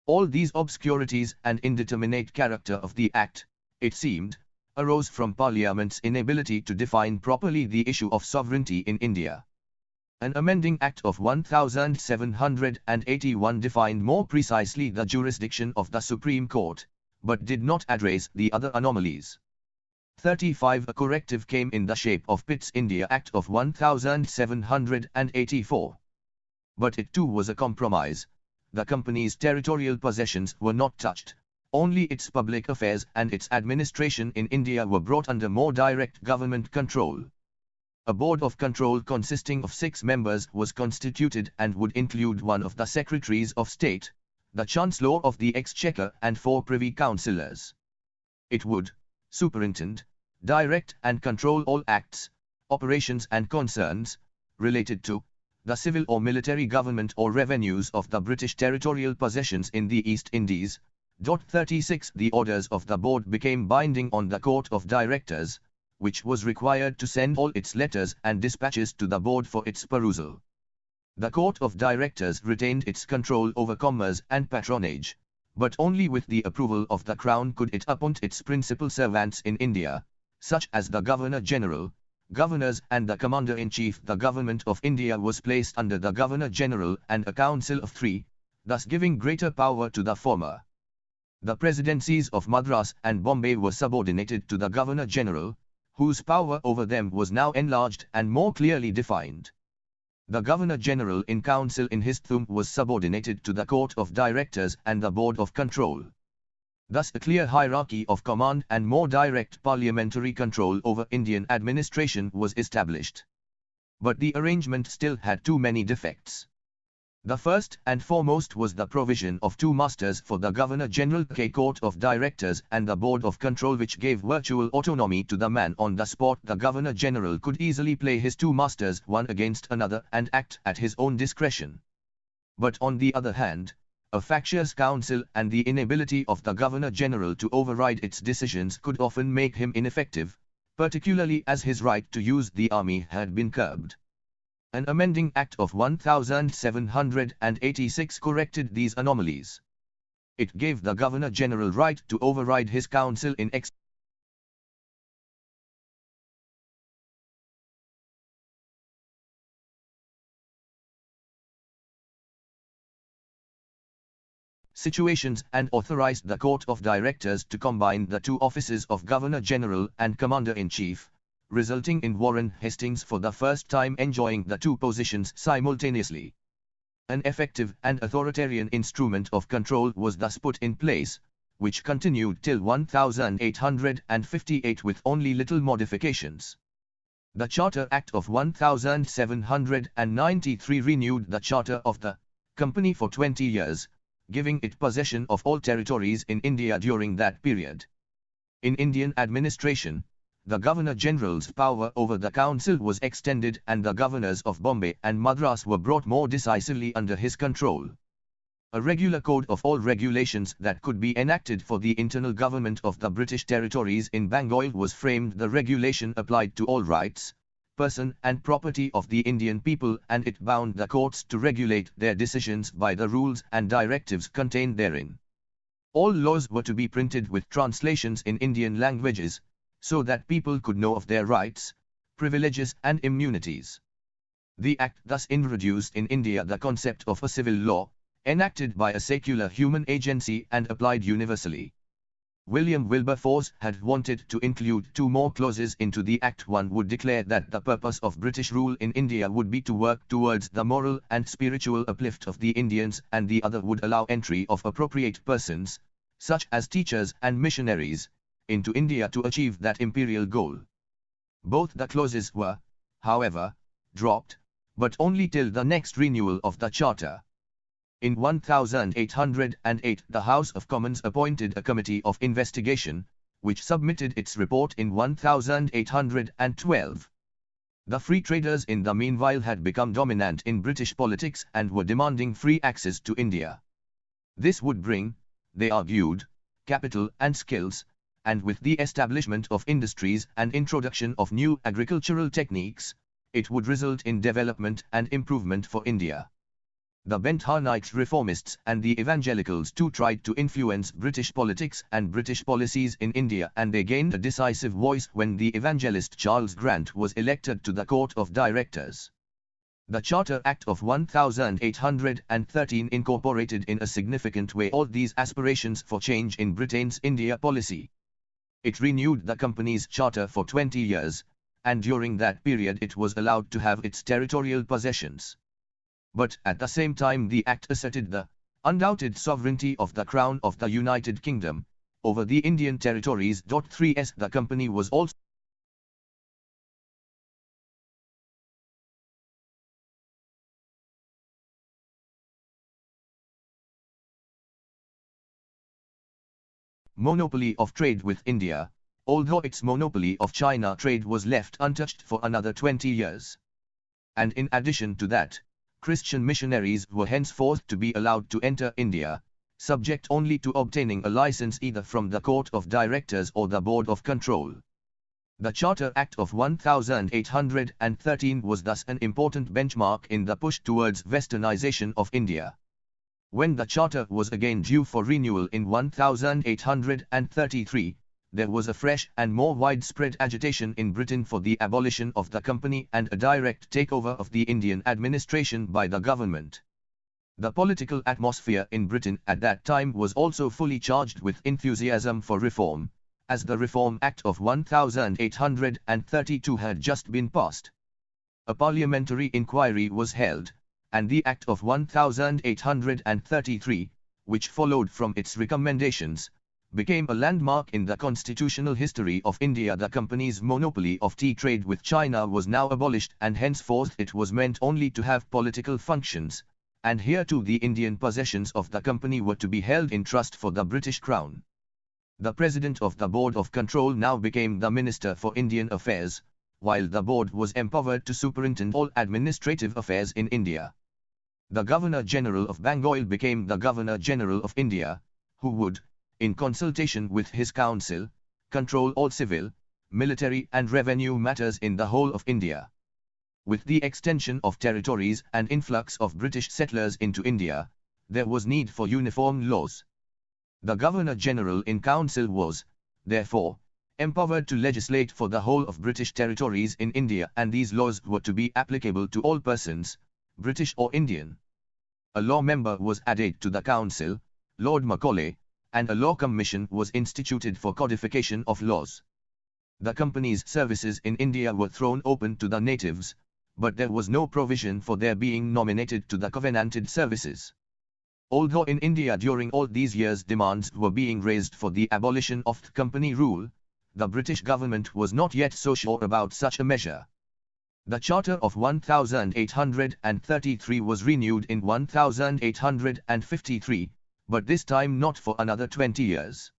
All these obscurities and indeterminate character of the Act, it seemed, arose from Parliament's inability to define properly the issue of sovereignty in India. An amending Act of 1781 defined more precisely the jurisdiction of the Supreme Court, but did not address the other anomalies. 35 A corrective came in the shape of Pitt's India Act of 1784. But it too was a compromise. The company's territorial possessions were not touched, only its public affairs and its administration in India were brought under more direct government control. A board of control consisting of 6 members was constituted and would include one of the Secretaries of State, the Chancellor of the Exchequer and 4 Privy Councillors. It would superintend, direct and control all acts, operations and concerns related to the civil or military government or revenues of the British territorial possessions in the East Indies. 36 The orders of the board became binding on the Court of Directors, which was required to send all its letters and dispatches to the board for its perusal. The Court of Directors retained its control over commerce and patronage, but only with the approval of the Crown could it appoint its principal servants in India, such as the Governor-General, governors and the Commander-in-Chief. The Government of India was placed under the Governor-General and a council of 3, thus giving greater power to the former. The presidencies of Madras and Bombay were subordinated to the Governor-General, whose power over them was now enlarged and more clearly defined. The Governor-General in Council in his thumb was subordinated to the Court of Directors and the Board of Control. Thus a clear hierarchy of command and more direct parliamentary control over Indian administration was established. But the arrangement still had too many defects. The first and foremost was the provision of 2 masters for the Governor-General Court of Directors and the Board of Control, which gave virtual autonomy to the man on the spot. The Governor-General could easily play his 2 masters one against another and act at his own discretion. But on the other hand, a factious council and the inability of the Governor-General to override its decisions could often make him ineffective, particularly as his right to use the army had been curbed. An amending Act of 1786 corrected these anomalies. It gave the Governor-General right to override his council in situations and authorized the Court of Directors to combine the two offices of Governor-General and Commander-in-Chief, resulting in Warren Hastings for the first time enjoying the two positions simultaneously. An effective and authoritarian instrument of control was thus put in place, which continued till 1858 with only little modifications. The Charter Act of 1793 renewed the charter of the Company for 20 years, giving it possession of all territories in India during that period. In Indian administration, the Governor-General's power over the Council was extended and the governors of Bombay and Madras were brought more decisively under his control. A regular code of all regulations that could be enacted for the internal government of the British territories in Bengal was framed. The regulation applied to all rights, person and property of the Indian people, and it bound the courts to regulate their decisions by the rules and directives contained therein. All laws were to be printed with translations in Indian languages, so that people could know of their rights, privileges and immunities. The Act thus introduced in India the concept of a civil law, enacted by a secular human agency and applied universally. William Wilberforce had wanted to include two more clauses into the Act. One would declare that the purpose of British rule in India would be to work towards the moral and spiritual uplift of the Indians, and the other would allow entry of appropriate persons, such as teachers and missionaries, into India to achieve that imperial goal. Both the clauses were, however, dropped, but only till the next renewal of the Charter. In 1808 the House of Commons appointed a committee of investigation, which submitted its report in 1812. The free traders in the meanwhile had become dominant in British politics and were demanding free access to India. This would bring, they argued, capital and skills, and with the establishment of industries and introduction of new agricultural techniques, it would result in development and improvement for India. The Benthanite reformists and the evangelicals too tried to influence British politics and British policies in India, and they gained a decisive voice when the evangelist Charles Grant was elected to the Court of Directors. The Charter Act of 1813 incorporated in a significant way all these aspirations for change in Britain's India policy. It renewed the company's charter for 20 years, and during that period it was allowed to have its territorial possessions. But at the same time the Act asserted the undoubted sovereignty of the Crown of the United Kingdom over the Indian territories. 3s The company was also monopoly of trade with India, although its monopoly of China trade was left untouched for another 20 years. And in addition to that, Christian missionaries were henceforth to be allowed to enter India, subject only to obtaining a license either from the Court of Directors or the Board of Control. The Charter Act of 1813 was thus an important benchmark in the push towards westernization of India. When the Charter was again due for renewal in 1833, there was a fresh and more widespread agitation in Britain for the abolition of the company and a direct takeover of the Indian administration by the government. The political atmosphere in Britain at that time was also fully charged with enthusiasm for reform, as the Reform Act of 1832 had just been passed. A parliamentary inquiry was held, and the Act of 1833, which followed from its recommendations, became a landmark in the constitutional history of India. The company's monopoly of tea trade with China was now abolished, and henceforth it was meant only to have political functions, and here too the Indian possessions of the company were to be held in trust for the British Crown. The President of the Board of Control now became the Minister for Indian Affairs, while the board was empowered to superintend all administrative affairs in India. The Governor-General of Bengal became the Governor-General of India, who would, in consultation with his council, control all civil, military and revenue matters in the whole of India. With the extension of territories and influx of British settlers into India, there was need for uniform laws. The Governor-General in Council was, therefore, empowered to legislate for the whole of British territories in India, and these laws were to be applicable to all persons, British or Indian. A law member was added to the Council, Lord Macaulay, and a law commission was instituted for codification of laws. The company's services in India were thrown open to the natives, but there was no provision for their being nominated to the covenanted services. Although in India during all these years demands were being raised for the abolition of company rule, the British government was not yet so sure about such a measure. The Charter of 1833 was renewed in 1853, but this time not for another 20 years.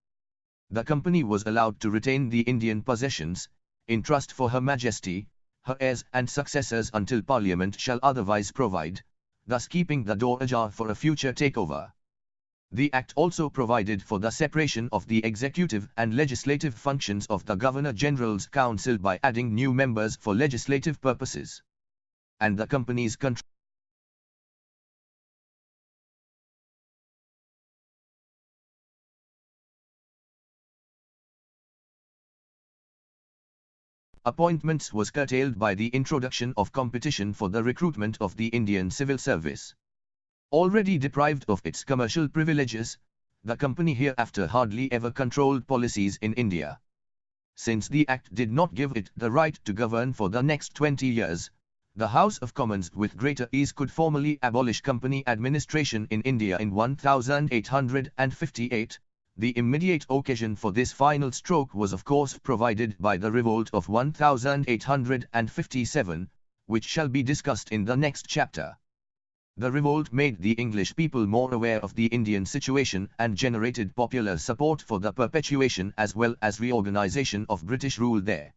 The company was allowed to retain the Indian possessions, in trust for Her Majesty, her heirs and successors until Parliament shall otherwise provide, thus keeping the door ajar for a future takeover. The Act also provided for the separation of the executive and legislative functions of the Governor-General's Council by adding new members for legislative purposes. And the company's control. Appointments was curtailed by the introduction of competition for the recruitment of the Indian civil service. Already deprived of its commercial privileges, the company hereafter hardly ever controlled policies in India. Since the Act did not give it the right to govern for the next 20 years, the House of Commons with greater ease could formally abolish company administration in India in 1858. The immediate occasion for this final stroke was of course provided by the Revolt of 1857, which shall be discussed in the next chapter. The revolt made the English people more aware of the Indian situation and generated popular support for the perpetuation as well as reorganization of British rule there.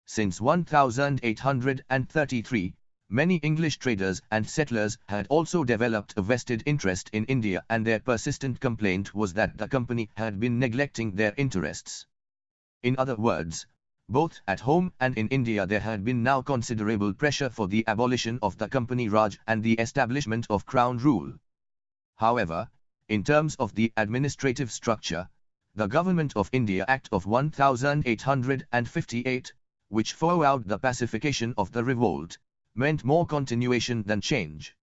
Since 1833, many English traders and settlers had also developed a vested interest in India, and their persistent complaint was that the company had been neglecting their interests. In other words, both at home and in India there had been now considerable pressure for the abolition of the company Raj and the establishment of crown rule. However, in terms of the administrative structure, the Government of India Act of 1858, which followed the pacification of the revolt, meant more continuation than change.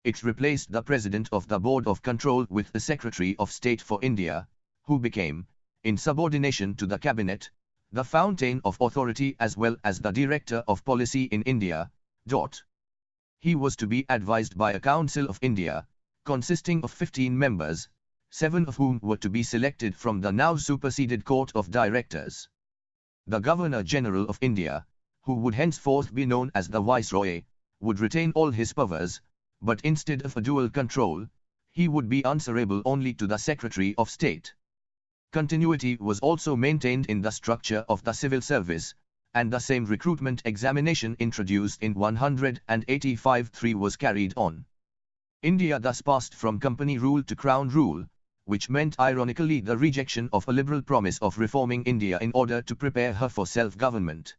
It replaced the President of the Board of Control with the Secretary of State for India, who became, in subordination to the Cabinet, the fountain of authority as well as the Director of Policy in India. He was to be advised by a Council of India, consisting of 15 members, 7 of whom were to be selected from the now superseded Court of Directors. The Governor-General of India, who would henceforth be known as the Viceroy, would retain all his powers, but instead of a dual control, he would be answerable only to the Secretary of State. Continuity was also maintained in the structure of the civil service, and the same recruitment examination introduced in 185-3 was carried on. India thus passed from company rule to crown rule, which meant ironically the rejection of a liberal promise of reforming India in order to prepare her for self-government.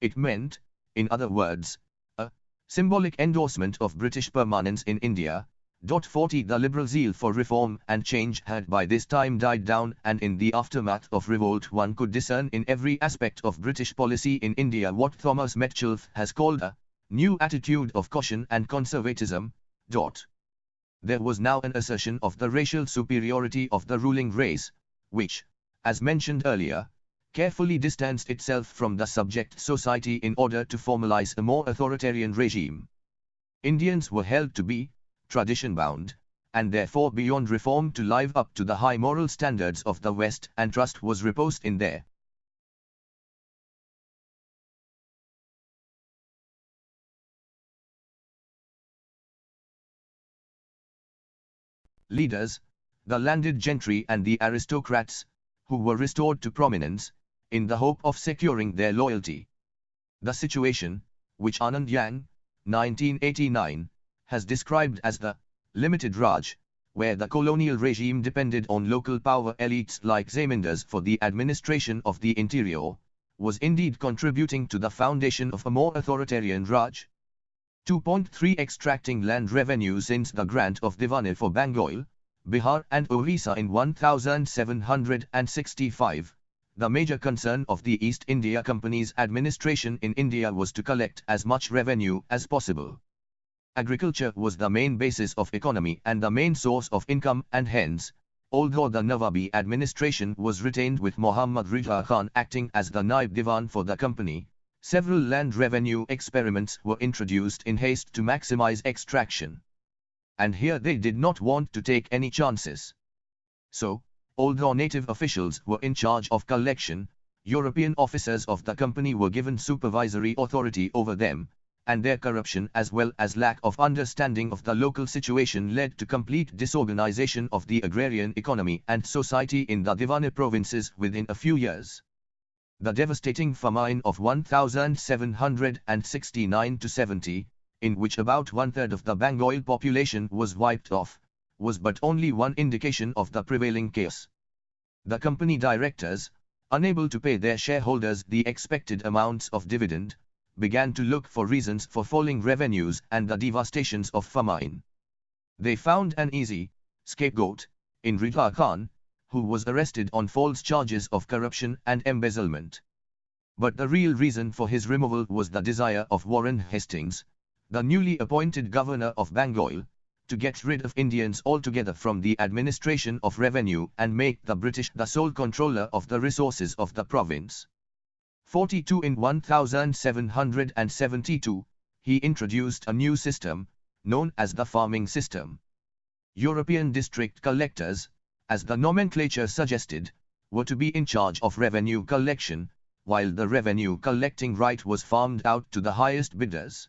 It meant, in other words, a symbolic endorsement of British permanence in India. 40 The liberal zeal for reform and change had by this time died down, and in the aftermath of revolt one could discern in every aspect of British policy in India what Thomas Metcalfe has called a new attitude of caution and conservatism. There was now an assertion of the racial superiority of the ruling race, which, as mentioned earlier, carefully distanced itself from the subject society in order to formalize a more authoritarian regime. Indians were held to be tradition-bound, and therefore beyond reform to live up to the high moral standards of the West, and trust was reposed in their leaders, the landed gentry and the aristocrats, who were restored to prominence, in the hope of securing their loyalty. The situation, which Anand Yang, 1989, has described as the limited Raj, where the colonial regime depended on local power elites like Zamindars for the administration of the interior, was indeed contributing to the foundation of a more authoritarian Raj. 2.3 Extracting land revenue. Since the grant of Divanage for Bengal, Bihar and Orissa in 1765. The major concern of the East India Company's administration in India was to collect as much revenue as possible. Agriculture was the main basis of economy and the main source of income, and hence, although the Nawabi administration was retained with Muhammad Reza Khan acting as the Naib Diwan for the company, several land revenue experiments were introduced in haste to maximize extraction. And here they did not want to take any chances. So, although native officials were in charge of collection, European officers of the company were given supervisory authority over them, and their corruption as well as lack of understanding of the local situation led to complete disorganization of the agrarian economy and society in the Diwane provinces within a few years. The devastating famine of 1769-70, in which about one-third of the Bengal population was wiped off, was but only one indication of the prevailing chaos. The company directors, unable to pay their shareholders the expected amounts of dividend, began to look for reasons for falling revenues and the devastations of famine. They found an easy scapegoat in Reza Khan, who was arrested on false charges of corruption and embezzlement. But the real reason for his removal was the desire of Warren Hastings, the newly appointed governor of Bengal, to get rid of Indians altogether from the administration of revenue and make the British the sole controller of the resources of the province. 42 In 1772, he introduced a new system, known as the farming system. European district collectors, as the nomenclature suggested, were to be in charge of revenue collection, while the revenue collecting right was farmed out to the highest bidders.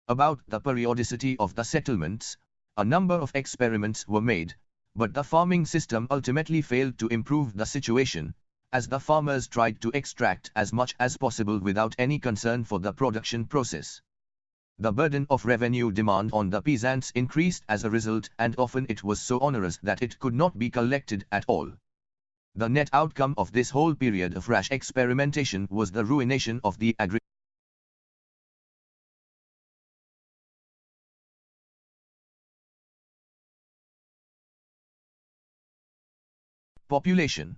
About the periodicity of the settlements, a number of experiments were made, but the farming system ultimately failed to improve the situation, as the farmers tried to extract as much as possible without any concern for the production process. The burden of revenue demand on the peasants increased as a result, and often it was so onerous that it could not be collected at all. The net outcome of this whole period of rash experimentation was the ruination of the population.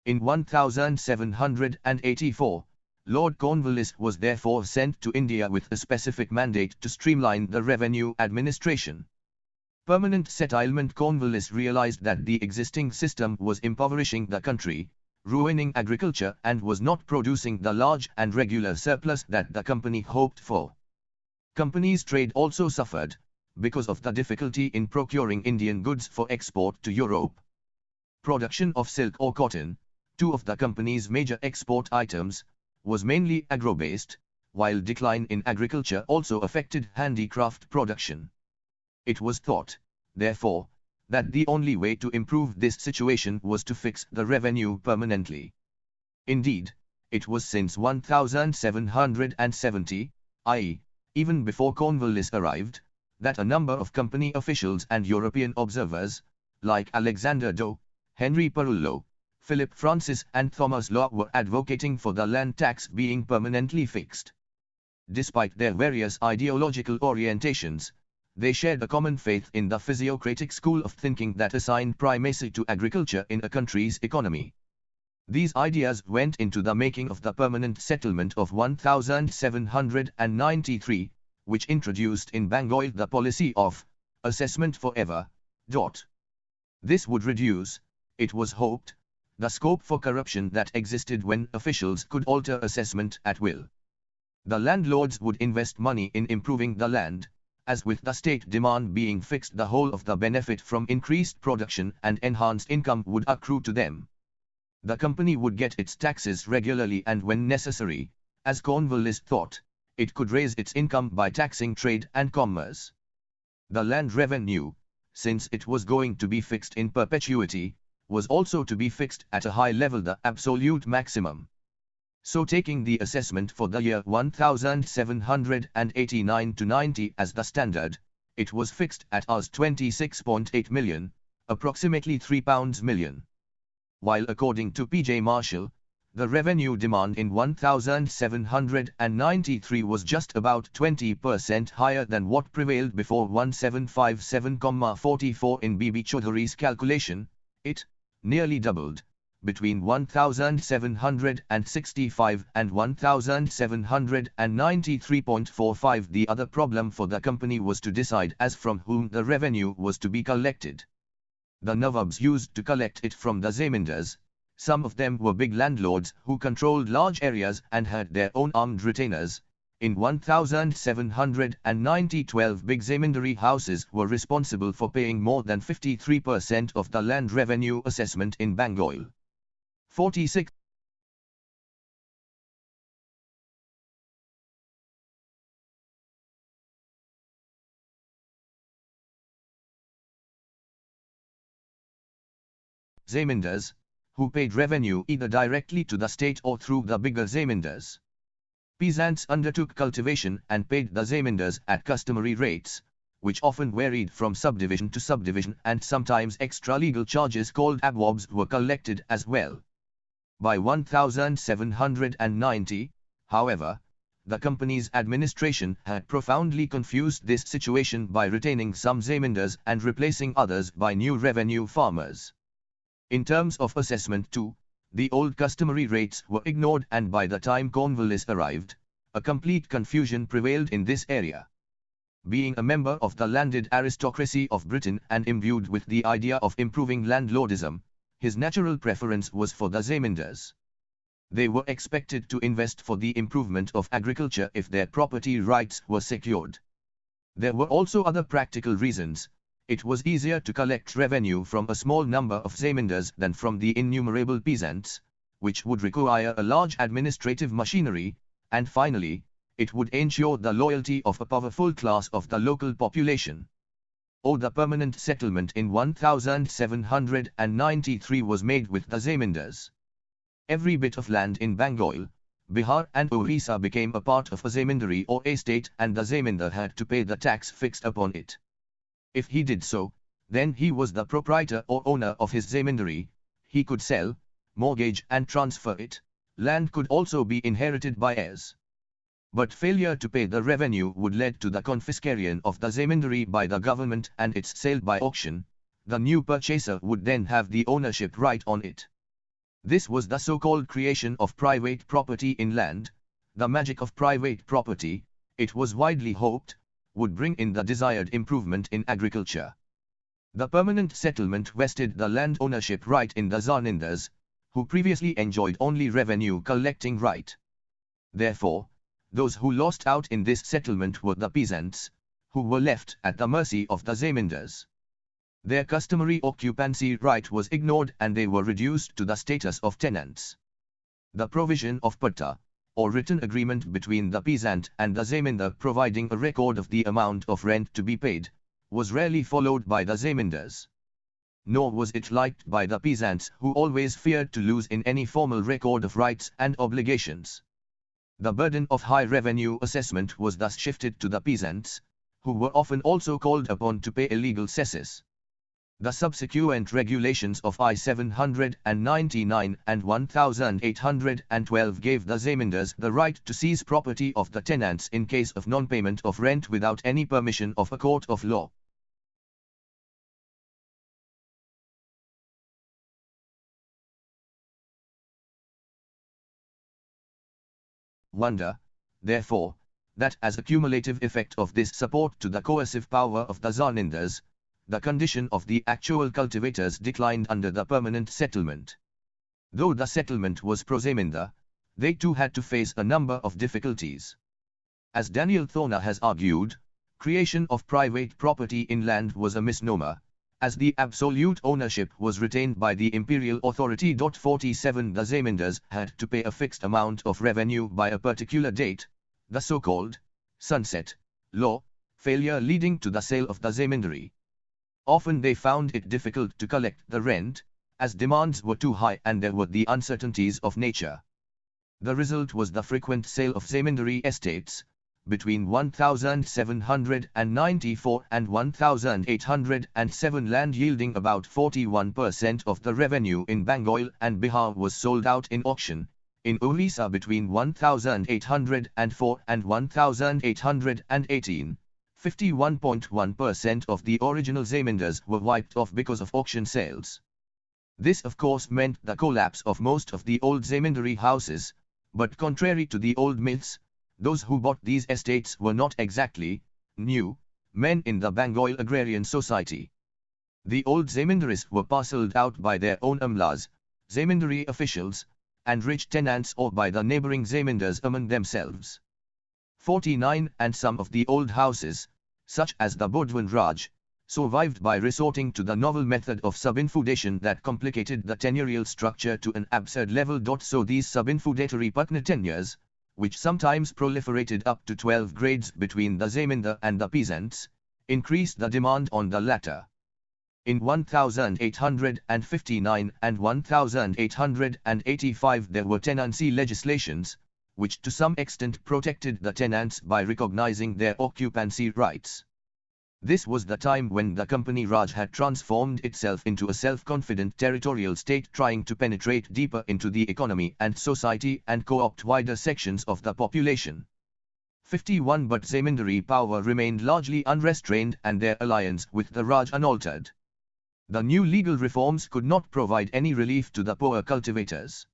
In 1784, Lord Cornwallis was therefore sent to India with a specific mandate to streamline the revenue administration. Permanent settlement. Cornwallis realized that the existing system was impoverishing the country, ruining agriculture, and was not producing the large and regular surplus that the company hoped for. Company's trade also suffered, because of the difficulty in procuring Indian goods for export to Europe. Production of silk or cotton, two of the company's major export items, was mainly agro-based, while decline in agriculture also affected handicraft production. It was thought, therefore, that the only way to improve this situation was to fix the revenue permanently. Indeed, it was since 1770, i.e., even before Cornwallis arrived, that a number of company officials and European observers, like Alexander Doe, Henry Perullo, Philip Francis and Thomas Law, were advocating for the land tax being permanently fixed. Despite their various ideological orientations, they shared a common faith in the physiocratic school of thinking that assigned primacy to agriculture in a country's economy. These ideas went into the making of the permanent settlement of 1793, which introduced in Bengal the policy of assessment forever. This would reduce, it was hoped, the scope for corruption that existed when officials could alter assessment at will. The landlords would invest money in improving the land, as with the state demand being fixed, the whole of the benefit from increased production and enhanced income would accrue to them. The company would get its taxes regularly, and when necessary, as Cornwallis thought, it could raise its income by taxing trade and commerce. The land revenue, since it was going to be fixed in perpetuity, was also to be fixed at a high level, the absolute maximum. So taking the assessment for the year 1789-90 as the standard, it was fixed at Rs 26.8 million, approximately £3 million. While according to P.J. Marshall, The revenue demand in 1793 was just about 20% higher than what prevailed before 1757,44 in B.B. Chaudhury's calculation. It nearly doubled between 1765 and 1793.45. The other problem for the company was to decide as from whom the revenue was to be collected. The Nawabs used to collect it from the Zamindars. Some of them were big landlords who controlled large areas and had their own armed retainers. In 1790, 12 big zamindari houses were responsible for paying more than 53% of the land revenue assessment in Bengal. 46 zamindars, who paid revenue either directly to the state or through the bigger zamindars. Peasants undertook cultivation and paid the zamindars at customary rates, which often varied from subdivision to subdivision, and sometimes extra legal charges called abwabs were collected as well. By 1790, however, the company's administration had profoundly confused this situation by retaining some zamindars and replacing others by new revenue farmers. In terms of assessment too, the old customary rates were ignored, and by the time Cornwallis arrived, a complete confusion prevailed in this area. Being a member of the landed aristocracy of Britain and imbued with the idea of improving landlordism, his natural preference was for the zamindars. They were expected to invest for the improvement of agriculture if their property rights were secured. There were also other practical reasons. It was easier to collect revenue from a small number of zamindars than from the innumerable peasants, which would require a large administrative machinery, and finally, it would ensure the loyalty of a powerful class of the local population. The permanent settlement in 1793 was made with the zamindars. Every bit of land in Bengal, Bihar and Orissa became a part of a zamindari or estate, and the zamindar had to pay the tax fixed upon it. If he did so, then he was the proprietor or owner of his zamindari. He could sell, mortgage and transfer it. Land could also be inherited by heirs. But failure to pay the revenue would lead to the confiscation of the zamindari by the government and its sale by auction. The new purchaser would then have the ownership right on it. This was the so-called creation of private property in land. The magic of private property, it was widely hoped, would bring in the desired improvement in agriculture. The permanent settlement vested the land ownership right in the zamindars, who previously enjoyed only revenue collecting right. Therefore, those who lost out in this settlement were the peasants, who were left at the mercy of the zamindars. Their customary occupancy right was ignored and they were reduced to the status of tenants. The provision of patta, or written agreement between the peasant and the zamindar providing a record of the amount of rent to be paid, was rarely followed by the zamindars. Nor was it liked by the peasants, who always feared to lose in any formal record of rights and obligations. The burden of high revenue assessment was thus shifted to the peasants, who were often also called upon to pay illegal cesses. The subsequent regulations of I-799 and 1812 gave the zamindars the right to seize property of the tenants in case of non-payment of rent without any permission of a court of law. Wonder, therefore, that as a cumulative effect of this support to the coercive power of the zamindars, the condition of the actual cultivators declined under the permanent settlement. Though the settlement was pro-zamindar, they too had to face a number of difficulties. As Daniel Thorner has argued, creation of private property in land was a misnomer, as the absolute ownership was retained by the imperial authority. 47 The zamindars had to pay a fixed amount of revenue by a particular date, the so-called sunset law, failure leading to the sale of the zamindari. Often they found it difficult to collect the rent, as demands were too high and there were the uncertainties of nature. The result was the frequent sale of zamindari estates. Between 1794 and 1807 land yielding about 41% of the revenue in Bengal and Bihar was sold out in auction, In Orissa between 1804 and 1818, 51.1% of the original Zamindars were wiped off because of auction sales. This of course meant the collapse of most of the old Zamindari houses, but contrary to the old myths, those who bought these estates were not exactly new men in the Bengal agrarian society. The old Zamindaris were parcelled out by their own amlas, Zamindari officials, and rich tenants or by the neighbouring Zamindars among themselves. 49 And some of the old houses, such as the Burdwan Raj, survived by resorting to the novel method of subinfeudation that complicated the tenurial structure to an absurd level. So these subinfeudatory Patna tenures, which sometimes proliferated up to 12 grades between the Zamindar and the peasants, increased the demand on the latter. In 1859 and 1885 there were tenancy legislations, which to some extent protected the tenants by recognizing their occupancy rights. This was the time when the Company Raj had transformed itself into a self-confident territorial state trying to penetrate deeper into the economy and society and co-opt wider sections of the population. 51 But Zamindari power remained largely unrestrained and their alliance with the Raj unaltered. The new legal reforms could not provide any relief to the poor cultivators.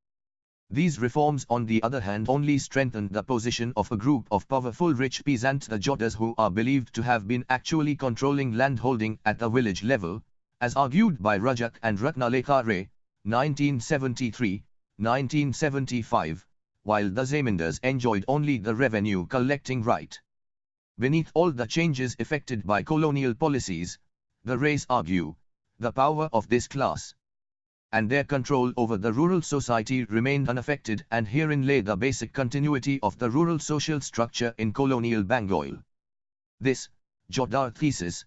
These reforms on the other hand only strengthened the position of a group of powerful rich peasants, the Jottars, who are believed to have been actually controlling landholding at the village level, as argued by Rajak and Ratnalekha Ray, 1973, 1975, while the Zamindars enjoyed only the revenue collecting right. Beneath all the changes effected by colonial policies, the Rays argue, the power of this class and their control over the rural society remained unaffected, and herein lay the basic continuity of the rural social structure in colonial Bengal. This Jottar thesis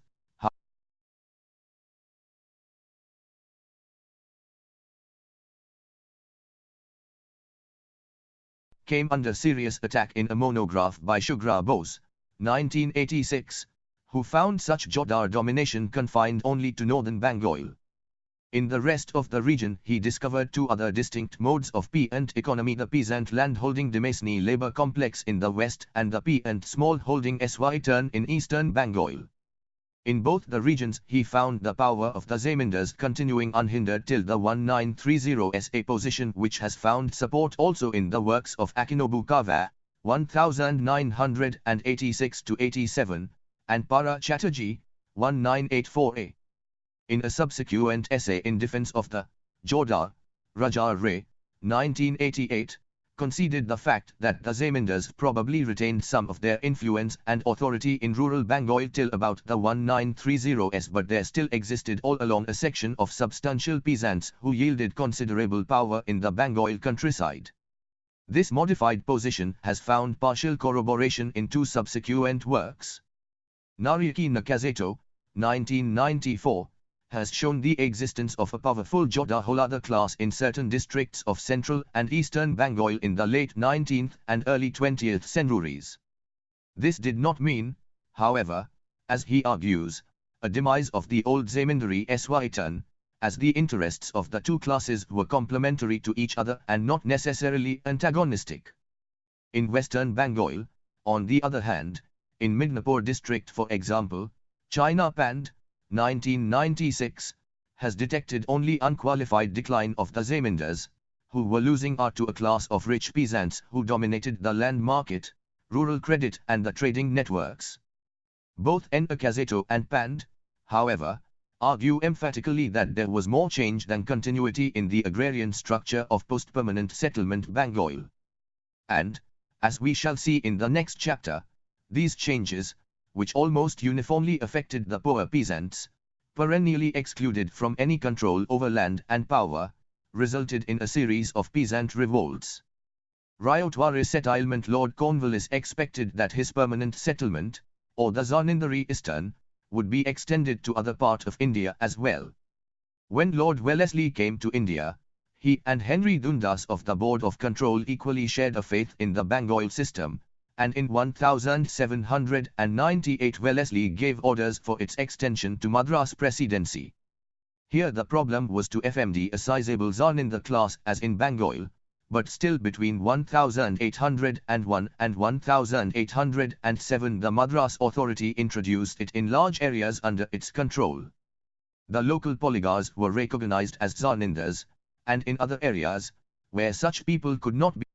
came under serious attack in a monograph by Shugra Bose, 1986, who found such Jottar domination confined only to northern Bengal. In the rest of the region he discovered two other distinct modes of peasant economy: the peasant landholding demesne labor complex in the west and the peasant smallholding SY in eastern Bengal. In both the regions he found the power of the Zamindars continuing unhindered till the 1930s, a position which has found support also in the works of Akinobu Kava, 1986-87, and Para Chatterjee, 1984a. In a subsequent essay in defense of the Jottar, Raja Ray, 1988, conceded the fact that the Zamindars probably retained some of their influence and authority in rural Bengal till about the 1930s, but there still existed all along a section of substantial peasants who yielded considerable power in the Bengal countryside. This modified position has found partial corroboration in two subsequent works. Narayaki Nakazato, 1994, has shown the existence of a powerful Jottar Holadar class in certain districts of central and eastern Bengal in the late 19th and early 20th centuries. This did not mean, however, as he argues, a demise of the old Zamindari SY, as the interests of the two classes were complementary to each other and not necessarily antagonistic. In western Bengal, on the other hand, in Midnapur district for example, China Pand, 1996, has detected only unqualified decline of the Zamindars, who were losing out to a class of rich peasants who dominated the land market, rural credit and the trading networks. Both Nakazato and Pand, however, argue emphatically that there was more change than continuity in the agrarian structure of post-permanent settlement Bengal. And, as we shall see in the next chapter, these changes, which almost uniformly affected the poor peasants, perennially excluded from any control over land and power, resulted in a series of peasant revolts. Riot Wari settlement. Lord Cornwallis expected that his permanent settlement, or the Zamindari Eastern, would be extended to other part of India as well. When Lord Wellesley came to India, he and Henry Dundas of the Board of Control equally shared a faith in the Bengal system, and in 1798 Wellesley gave orders for its extension to Madras Presidency. Here the problem was to FMD a sizable Zamindar class as in Bengal, but still between 1801 and 1807 the Madras authority introduced it in large areas under its control. The local polygars were recognized as Zarnindas, and in other areas, where such people could not be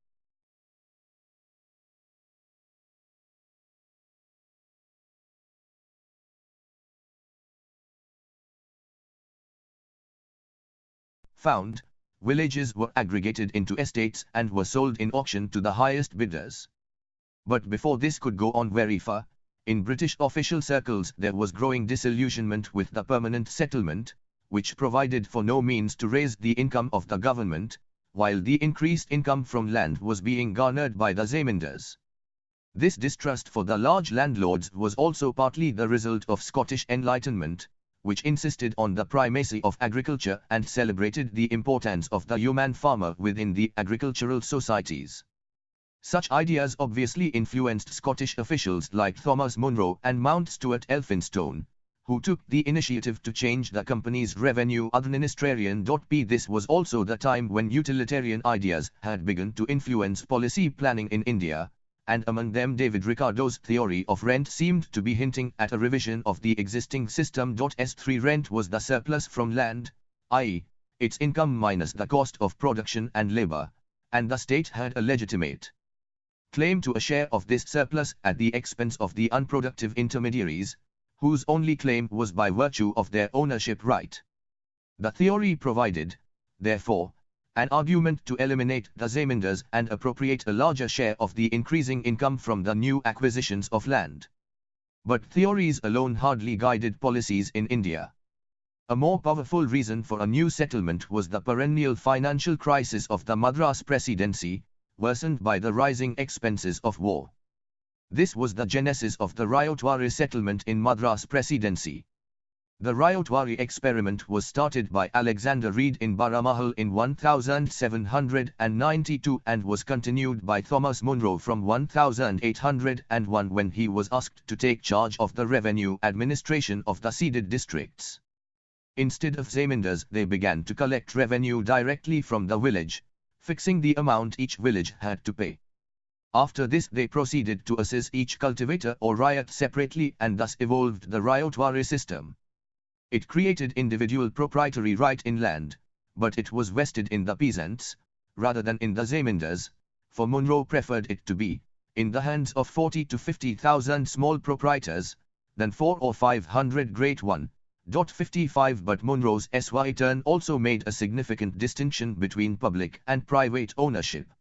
found, villages were aggregated into estates and were sold in auction to the highest bidders. But before this could go on very far, in British official circles there was growing disillusionment with the permanent settlement, which provided for no means to raise the income of the government, while the increased income from land was being garnered by the zamindars. This distrust for the large landlords was also partly the result of Scottish Enlightenment, which insisted on the primacy of agriculture and celebrated the importance of the yeoman farmer within the agricultural societies. Such ideas obviously influenced Scottish officials like Thomas Munro and Mount Stuart Elphinstone, who took the initiative to change the company's revenue administration. This was also the time when utilitarian ideas had begun to influence policy planning in India, and among them David Ricardo's theory of rent seemed to be hinting at a revision of the existing system. S3 rent was the surplus from land, i.e., its income minus the cost of production and labor, and the state had a legitimate claim to a share of this surplus at the expense of the unproductive intermediaries, whose only claim was by virtue of their ownership right. The theory provided, therefore, an argument to eliminate the zamindars and appropriate a larger share of the increasing income from the new acquisitions of land. But theories alone hardly guided policies in India. A more powerful reason for a new settlement was the perennial financial crisis of the Madras Presidency, worsened by the rising expenses of war. This was the genesis of the Riot-Wari settlement in Madras Presidency. The Riot-Wari experiment was started by Alexander Reid in Baramahal in 1792 and was continued by Thomas Munro from 1801 when he was asked to take charge of the revenue administration of the ceded districts. Instead of zamindars, they began to collect revenue directly from the village, fixing the amount each village had to pay. After this they proceeded to assess each cultivator or riot separately and thus evolved the Riot-Wari system. It created individual proprietary right in land, but it was vested in the peasants, rather than in the zamindars, for Munro preferred it to be, in the hands of 40 to 50,000 small proprietors, than 400 or 500 great ones. 55 But Munro's SY turn also made a significant distinction between public and private ownership.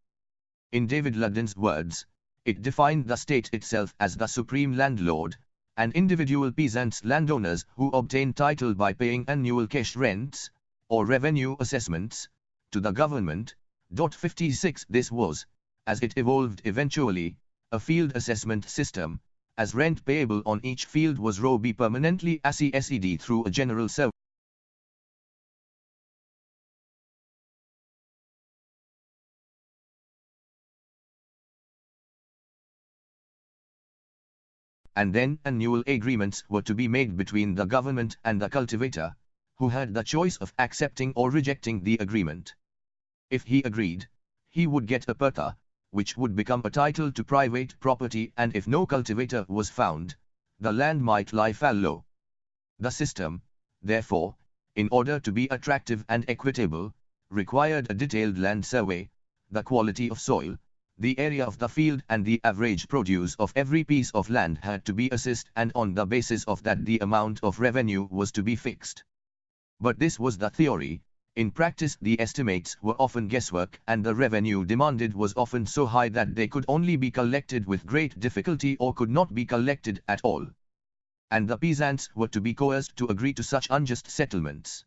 In David Ludden's words, it defined the state itself as the supreme landlord, and individual peasants landowners who obtained title by paying annual cash rents, or revenue assessments, to the government. 56 This was, as it evolved eventually, a field assessment system, as rent payable on each field was be permanently assessed through a general survey. And then annual agreements were to be made between the government and the cultivator, who had the choice of accepting or rejecting the agreement. If he agreed, he would get a perta, which would become a title to private property, and if no cultivator was found, the land might lie fallow. The system, therefore, in order to be attractive and equitable, required a detailed land survey, the quality of soil, the area of the field and the average produce of every piece of land had to be assessed, and on the basis of that the amount of revenue was to be fixed. But this was the theory. In practice the estimates were often guesswork, and the revenue demanded was often so high that they could only be collected with great difficulty or could not be collected at all. And the peasants were to be coerced to agree to such unjust settlements.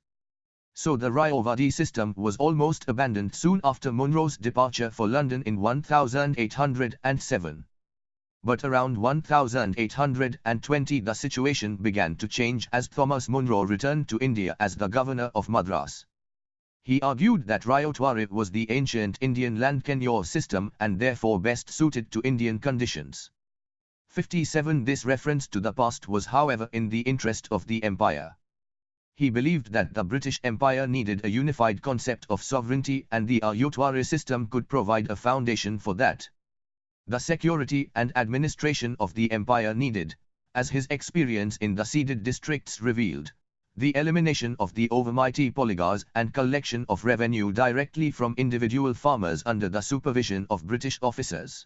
So the Riot-Wari system was almost abandoned soon after Munro's departure for London in 1807. But around 1820 the situation began to change as Thomas Munro returned to India as the governor of Madras. He argued that Riot-Wari was the ancient Indian land tenure system and therefore best suited to Indian conditions. 57 This reference to the past was however in the interest of the empire. He believed that the British Empire needed a unified concept of sovereignty and the Wari system could provide a foundation for that. The security and administration of the empire needed, as his experience in the ceded districts revealed, the elimination of the overmighty polygars and collection of revenue directly from individual farmers under the supervision of British officers.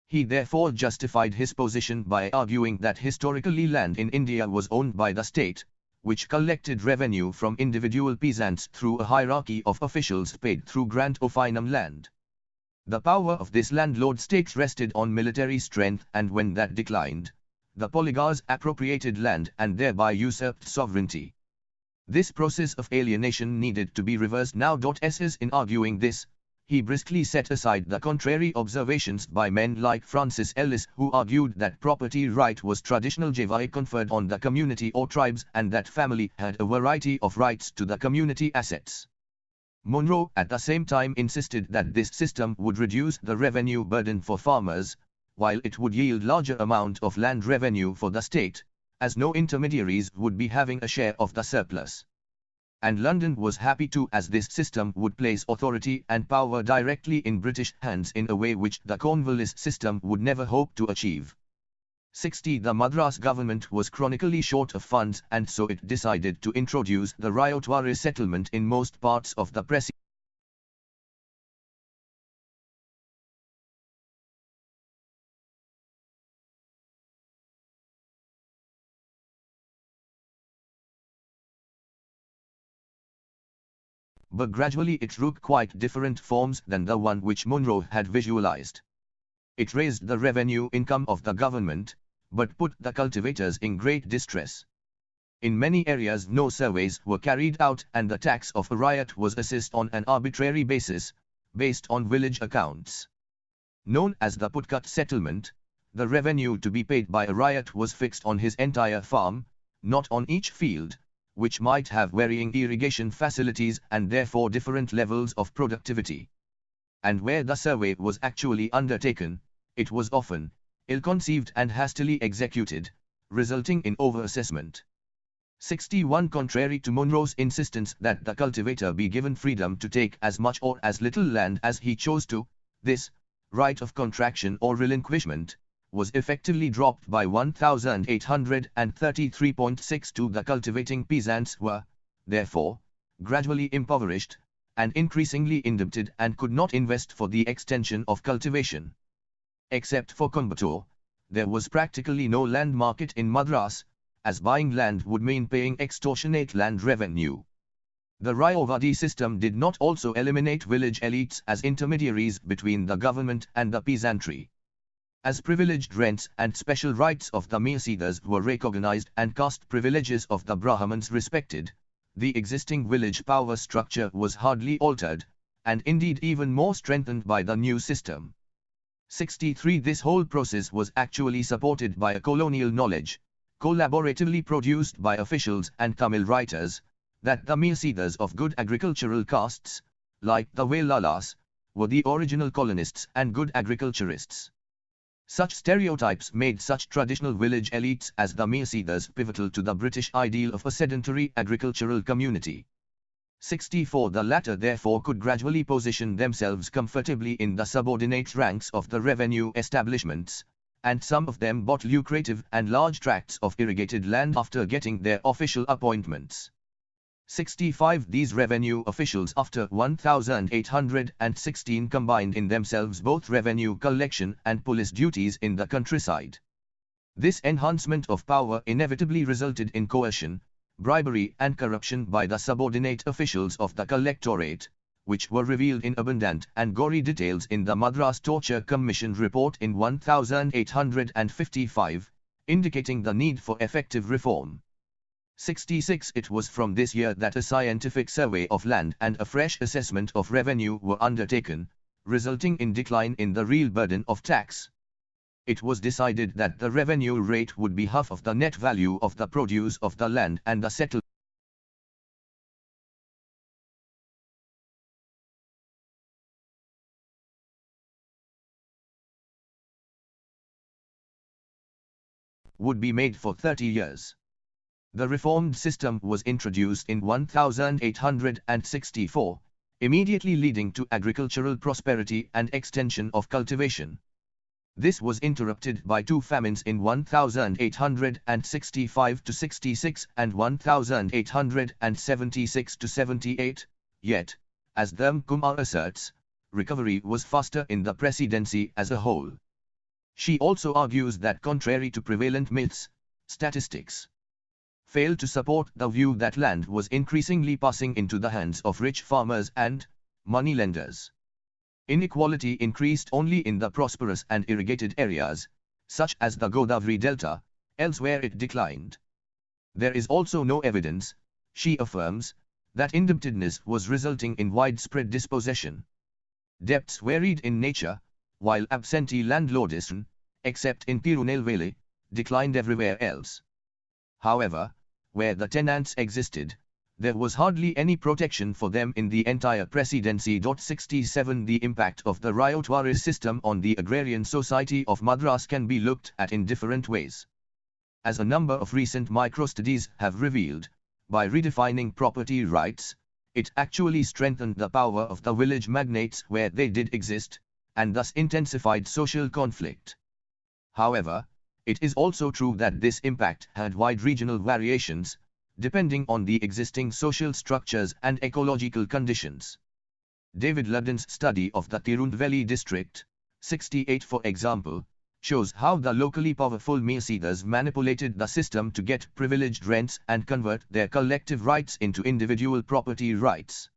He therefore justified his position by arguing that historically land in India was owned by the state, which collected revenue from individual peasants through a hierarchy of officials paid through grant offinum land. The power of this landlord state rested on military strength, and when that declined, the polygars appropriated land and thereby usurped sovereignty. This process of alienation needed to be reversed now. In arguing this, he briskly set aside the contrary observations by men like Francis Ellis, who argued that property right was traditional conferred on the community or tribes and that family had a variety of rights to the community assets. Monroe at the same time insisted that this system would reduce the revenue burden for farmers, while it would yield larger amount of land revenue for the state, as no intermediaries would be having a share of the surplus. And London was happy too, as this system would place authority and power directly in British hands in a way which the Cornwallis system would never hope to achieve. 60. The Madras government was chronically short of funds, and so it decided to introduce the Riot Wari settlement in most parts of the Presidency. But gradually it took quite different forms than the one which Monroe had visualized. It raised the revenue income of the government, but put the cultivators in great distress. In many areas no surveys were carried out, and the tax of a riot was assessed on an arbitrary basis, based on village accounts. Known as the putcut settlement, the revenue to be paid by a riot was fixed on his entire farm, not on each field, which might have varying irrigation facilities and therefore different levels of productivity. And where the survey was actually undertaken, it was often ill-conceived and hastily executed, resulting in overassessment. 61. Contrary to Monroe's insistence that the cultivator be given freedom to take as much or as little land as he chose to, this right of contraction or relinquishment was effectively dropped by 1833.62. The cultivating peasants were, therefore, gradually impoverished, and increasingly indebted, and could not invest for the extension of cultivation. Except for Coimbatore, there was practically no land market in Madras, as buying land would mean paying extortionate land revenue. The Riovadi system did not also eliminate village elites as intermediaries between the government and the peasantry. As privileged rents and special rights of the Meerseeders were recognized and caste privileges of the Brahmins respected, the existing village power structure was hardly altered, and indeed even more strengthened by the new system. 63. This whole process was actually supported by a colonial knowledge, collaboratively produced by officials and Tamil writers, that the Meerseeders of good agricultural castes, like the Velalas, were the original colonists and good agriculturists. Such stereotypes made such traditional village elites as the Meerseeders pivotal to the British ideal of a sedentary agricultural community. 64. The latter therefore could gradually position themselves comfortably in the subordinate ranks of the revenue establishments, and some of them bought lucrative and large tracts of irrigated land after getting their official appointments. 65. These revenue officials after 1816 combined in themselves both revenue collection and police duties in the countryside. This enhancement of power inevitably resulted in coercion, bribery and corruption by the subordinate officials of the collectorate, which were revealed in abundant and gory details in the Madras Torture Commission report in 1855, indicating the need for effective reform. 66. It was from this year that a scientific survey of land and a fresh assessment of revenue were undertaken, resulting in decline in the real burden of tax. It was decided that the revenue rate would be half of the net value of the produce of the land and the settlement would be made for 30 years. The reformed system was introduced in 1864, immediately leading to agricultural prosperity and extension of cultivation. This was interrupted by two famines in 1865–66 and 1876–78, yet, as Dharm Kumar asserts, recovery was faster in the Presidency as a whole. She also argues that contrary to prevalent myths, statistics failed to support the view that land was increasingly passing into the hands of rich farmers and moneylenders. Inequality increased only in the prosperous and irrigated areas, such as the Godavari Delta, elsewhere it declined. There is also no evidence, she affirms, that indebtedness was resulting in widespread dispossession. Debts varied in nature, while absentee landlordism, except in Tirunelveli, declined everywhere else. However, where the tenants existed, there was hardly any protection for them in the entire Presidency. 67 The impact of the Riot Wari system on the agrarian society of Madras can be looked at in different ways. As a number of recent micro-studies have revealed, by redefining property rights, it actually strengthened the power of the village magnates where they did exist, and thus intensified social conflict. However, it is also true that this impact had wide regional variations, depending on the existing social structures and ecological conditions. David Ludden's study of the Tirunelveli district, 68 for example, shows how the locally powerful Meesidars manipulated the system to get privileged rents and convert their collective rights into individual property rights.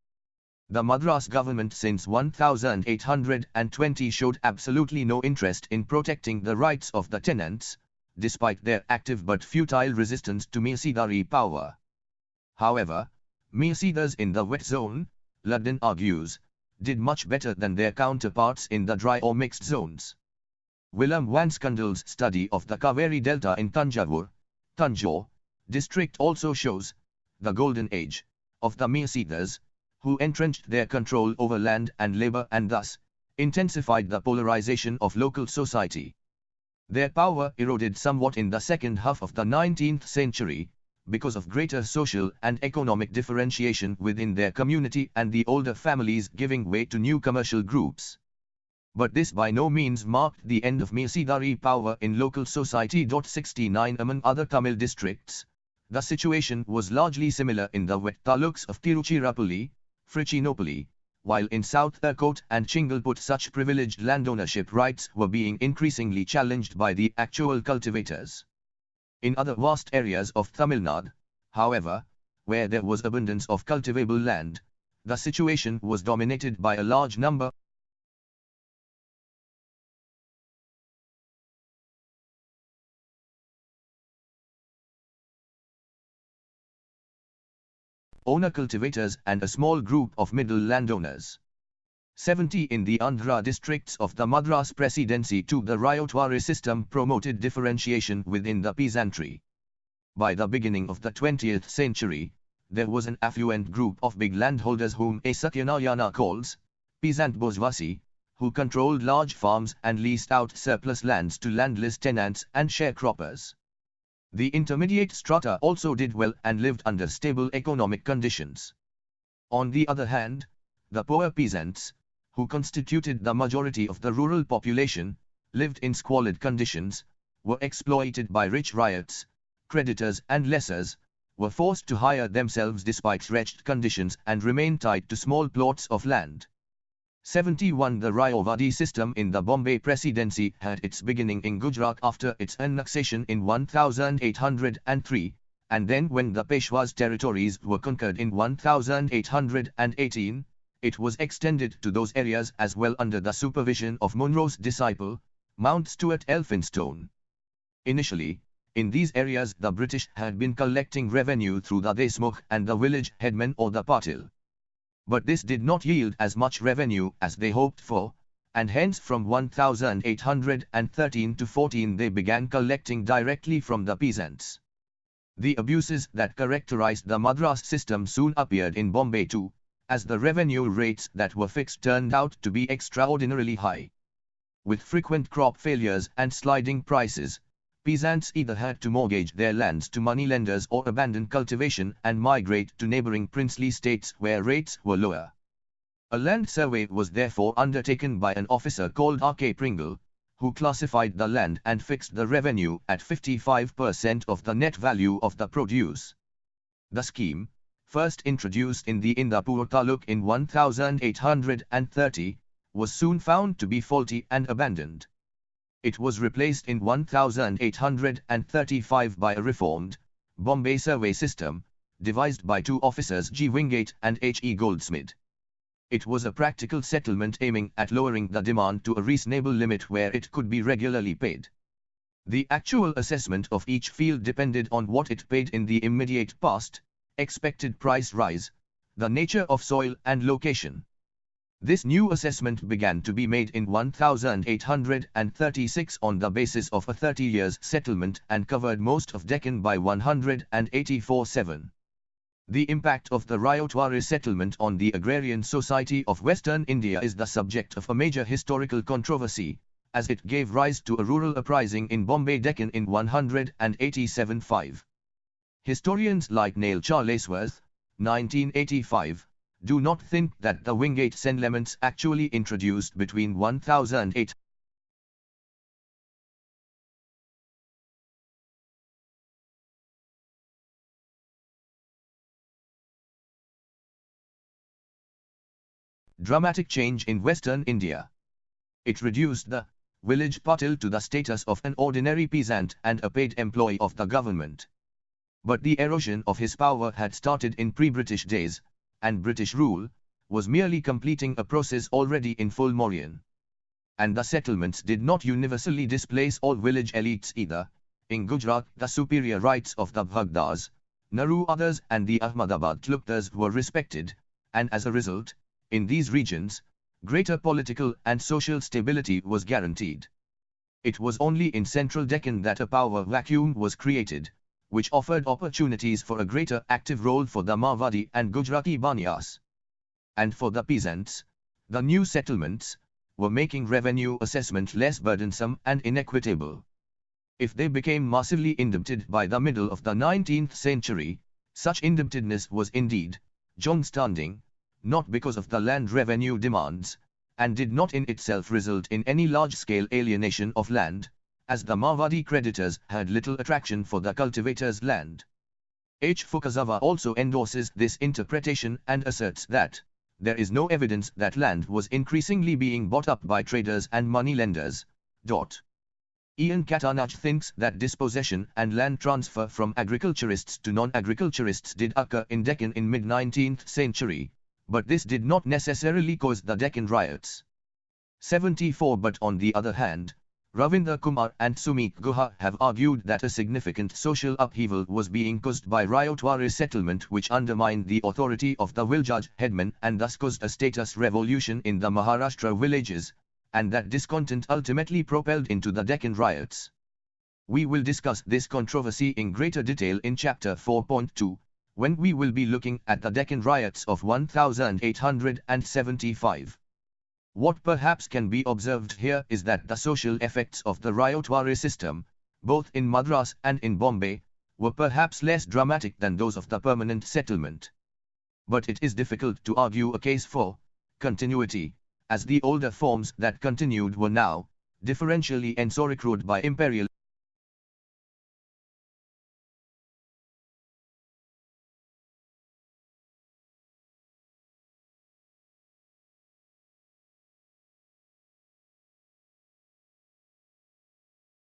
The Madras government since 1820 showed absolutely no interest in protecting the rights of the tenants, despite their active but futile resistance to Meesidari power. However, Meesidars in the wet zone, Ludden argues, did much better than their counterparts in the dry or mixed zones. Willem Wanskundle's study of the Kaveri Delta in Tanjore district also shows the golden age of the Meesidars, who entrenched their control over land and labor and thus intensified the polarization of local society. Their power eroded somewhat in the second half of the 19th century, because of greater social and economic differentiation within their community and the older families giving way to new commercial groups. But this by no means marked the end of Meesidari power in local society. 69 Among other Tamil districts, the situation was largely similar in the wet taluks of Tiruchirappalli, Trichinopalli, while in South Erkot and Chingalput such privileged landownership rights were being increasingly challenged by the actual cultivators. In other vast areas of Tamil Nadu, however, where there was abundance of cultivable land, the situation was dominated by a large number owner cultivators and a small group of middle landowners. 70 In the Andhra districts of the Madras Presidency too, the Riot Wari system promoted differentiation within the peasantry. By the beginning of the 20th century, there was an affluent group of big landholders whom a Satyanarayana calls peasant bourgeoisie, who controlled large farms and leased out surplus lands to landless tenants and sharecroppers. The intermediate strata also did well and lived under stable economic conditions. On the other hand, the poor peasants, who constituted the majority of the rural population, lived in squalid conditions, were exploited by rich riots, creditors and lessors, were forced to hire themselves despite wretched conditions and remain tied to small plots of land. 71 The Rayavadi system in the Bombay Presidency had its beginning in Gujarat after its annexation in 1803, and then when the Peshwa's territories were conquered in 1818, it was extended to those areas as well under the supervision of Monroe's disciple, Mount Stuart Elphinstone. Initially, in these areas the British had been collecting revenue through the Desmukh and the village headmen or the Patil. But this did not yield as much revenue as they hoped for, and hence from 1813 to 14 they began collecting directly from the peasants. The abuses that characterized the Madras system soon appeared in Bombay too, as the revenue rates that were fixed turned out to be extraordinarily high. With frequent crop failures and sliding prices, Peasants either had to mortgage their lands to moneylenders or abandon cultivation and migrate to neighboring princely states where rates were lower. A land survey was therefore undertaken by an officer called R.K. Pringle, who classified the land and fixed the revenue at 55% of the net value of the produce. The scheme, first introduced in the Indapur Taluk in 1830, was soon found to be faulty and abandoned. It was replaced in 1835 by a reformed, Bombay survey system, devised by two officers G. Wingate and H. E. Goldsmith. It was a practical settlement aiming at lowering the demand to a reasonable limit where it could be regularly paid. The actual assessment of each field depended on what it paid in the immediate past, expected price rise, the nature of soil and location. This new assessment began to be made in 1836 on the basis of a 30 years settlement and covered most of Deccan by 184/7. The impact of the Riot-Wari settlement on the agrarian society of Western India is the subject of a major historical controversy, as it gave rise to a rural uprising in Bombay Deccan in 187/5. Historians like Neil Charlesworth, 1985, do not think that the Wingate settlements actually introduced between 1008 dramatic change in Western India. It reduced the village patil to the status of an ordinary peasant and a paid employee of the government. But the erosion of his power had started in pre-British days, and British rule was merely completing a process already in full motion. And the settlements did not universally displace all village elites either. In Gujarat, the superior rights of the Bhagdas, Naru others and the Ahmadabad Tluktars were respected, and as a result, in these regions, greater political and social stability was guaranteed. It was only in central Deccan that a power vacuum was created, which offered opportunities for a greater active role for the Marwadi and Gujarati Banyas. And for the peasants, the new settlements were making revenue assessment less burdensome and inequitable. If they became massively indebted by the middle of the 19th century, such indebtedness was indeed long-standing, not because of the land revenue demands, and did not in itself result in any large-scale alienation of land, as the Marwadi creditors had little attraction for the cultivators' land. H. Fukazawa also endorses this interpretation and asserts that there is no evidence that land was increasingly being bought up by traders and moneylenders. Ian Catanach thinks that dispossession and land transfer from agriculturists to non-agriculturists did occur in Deccan in mid-19th century, but this did not necessarily cause the Deccan Riots. 74 But on the other hand, Ravinder Kumar and Sumit Guha have argued that a significant social upheaval was being caused by Riot-Wari settlement which undermined the authority of the village headmen and thus caused a status revolution in the Maharashtra villages, and that discontent ultimately propelled into the Deccan Riots. We will discuss this controversy in greater detail in Chapter 4.2, when we will be looking at the Deccan Riots of 1875. What perhaps can be observed here is that the social effects of the Riot-Wari system, both in Madras and in Bombay, were perhaps less dramatic than those of the permanent settlement. But it is difficult to argue a case for continuity, as the older forms that continued were now differentially ensoricrued by imperial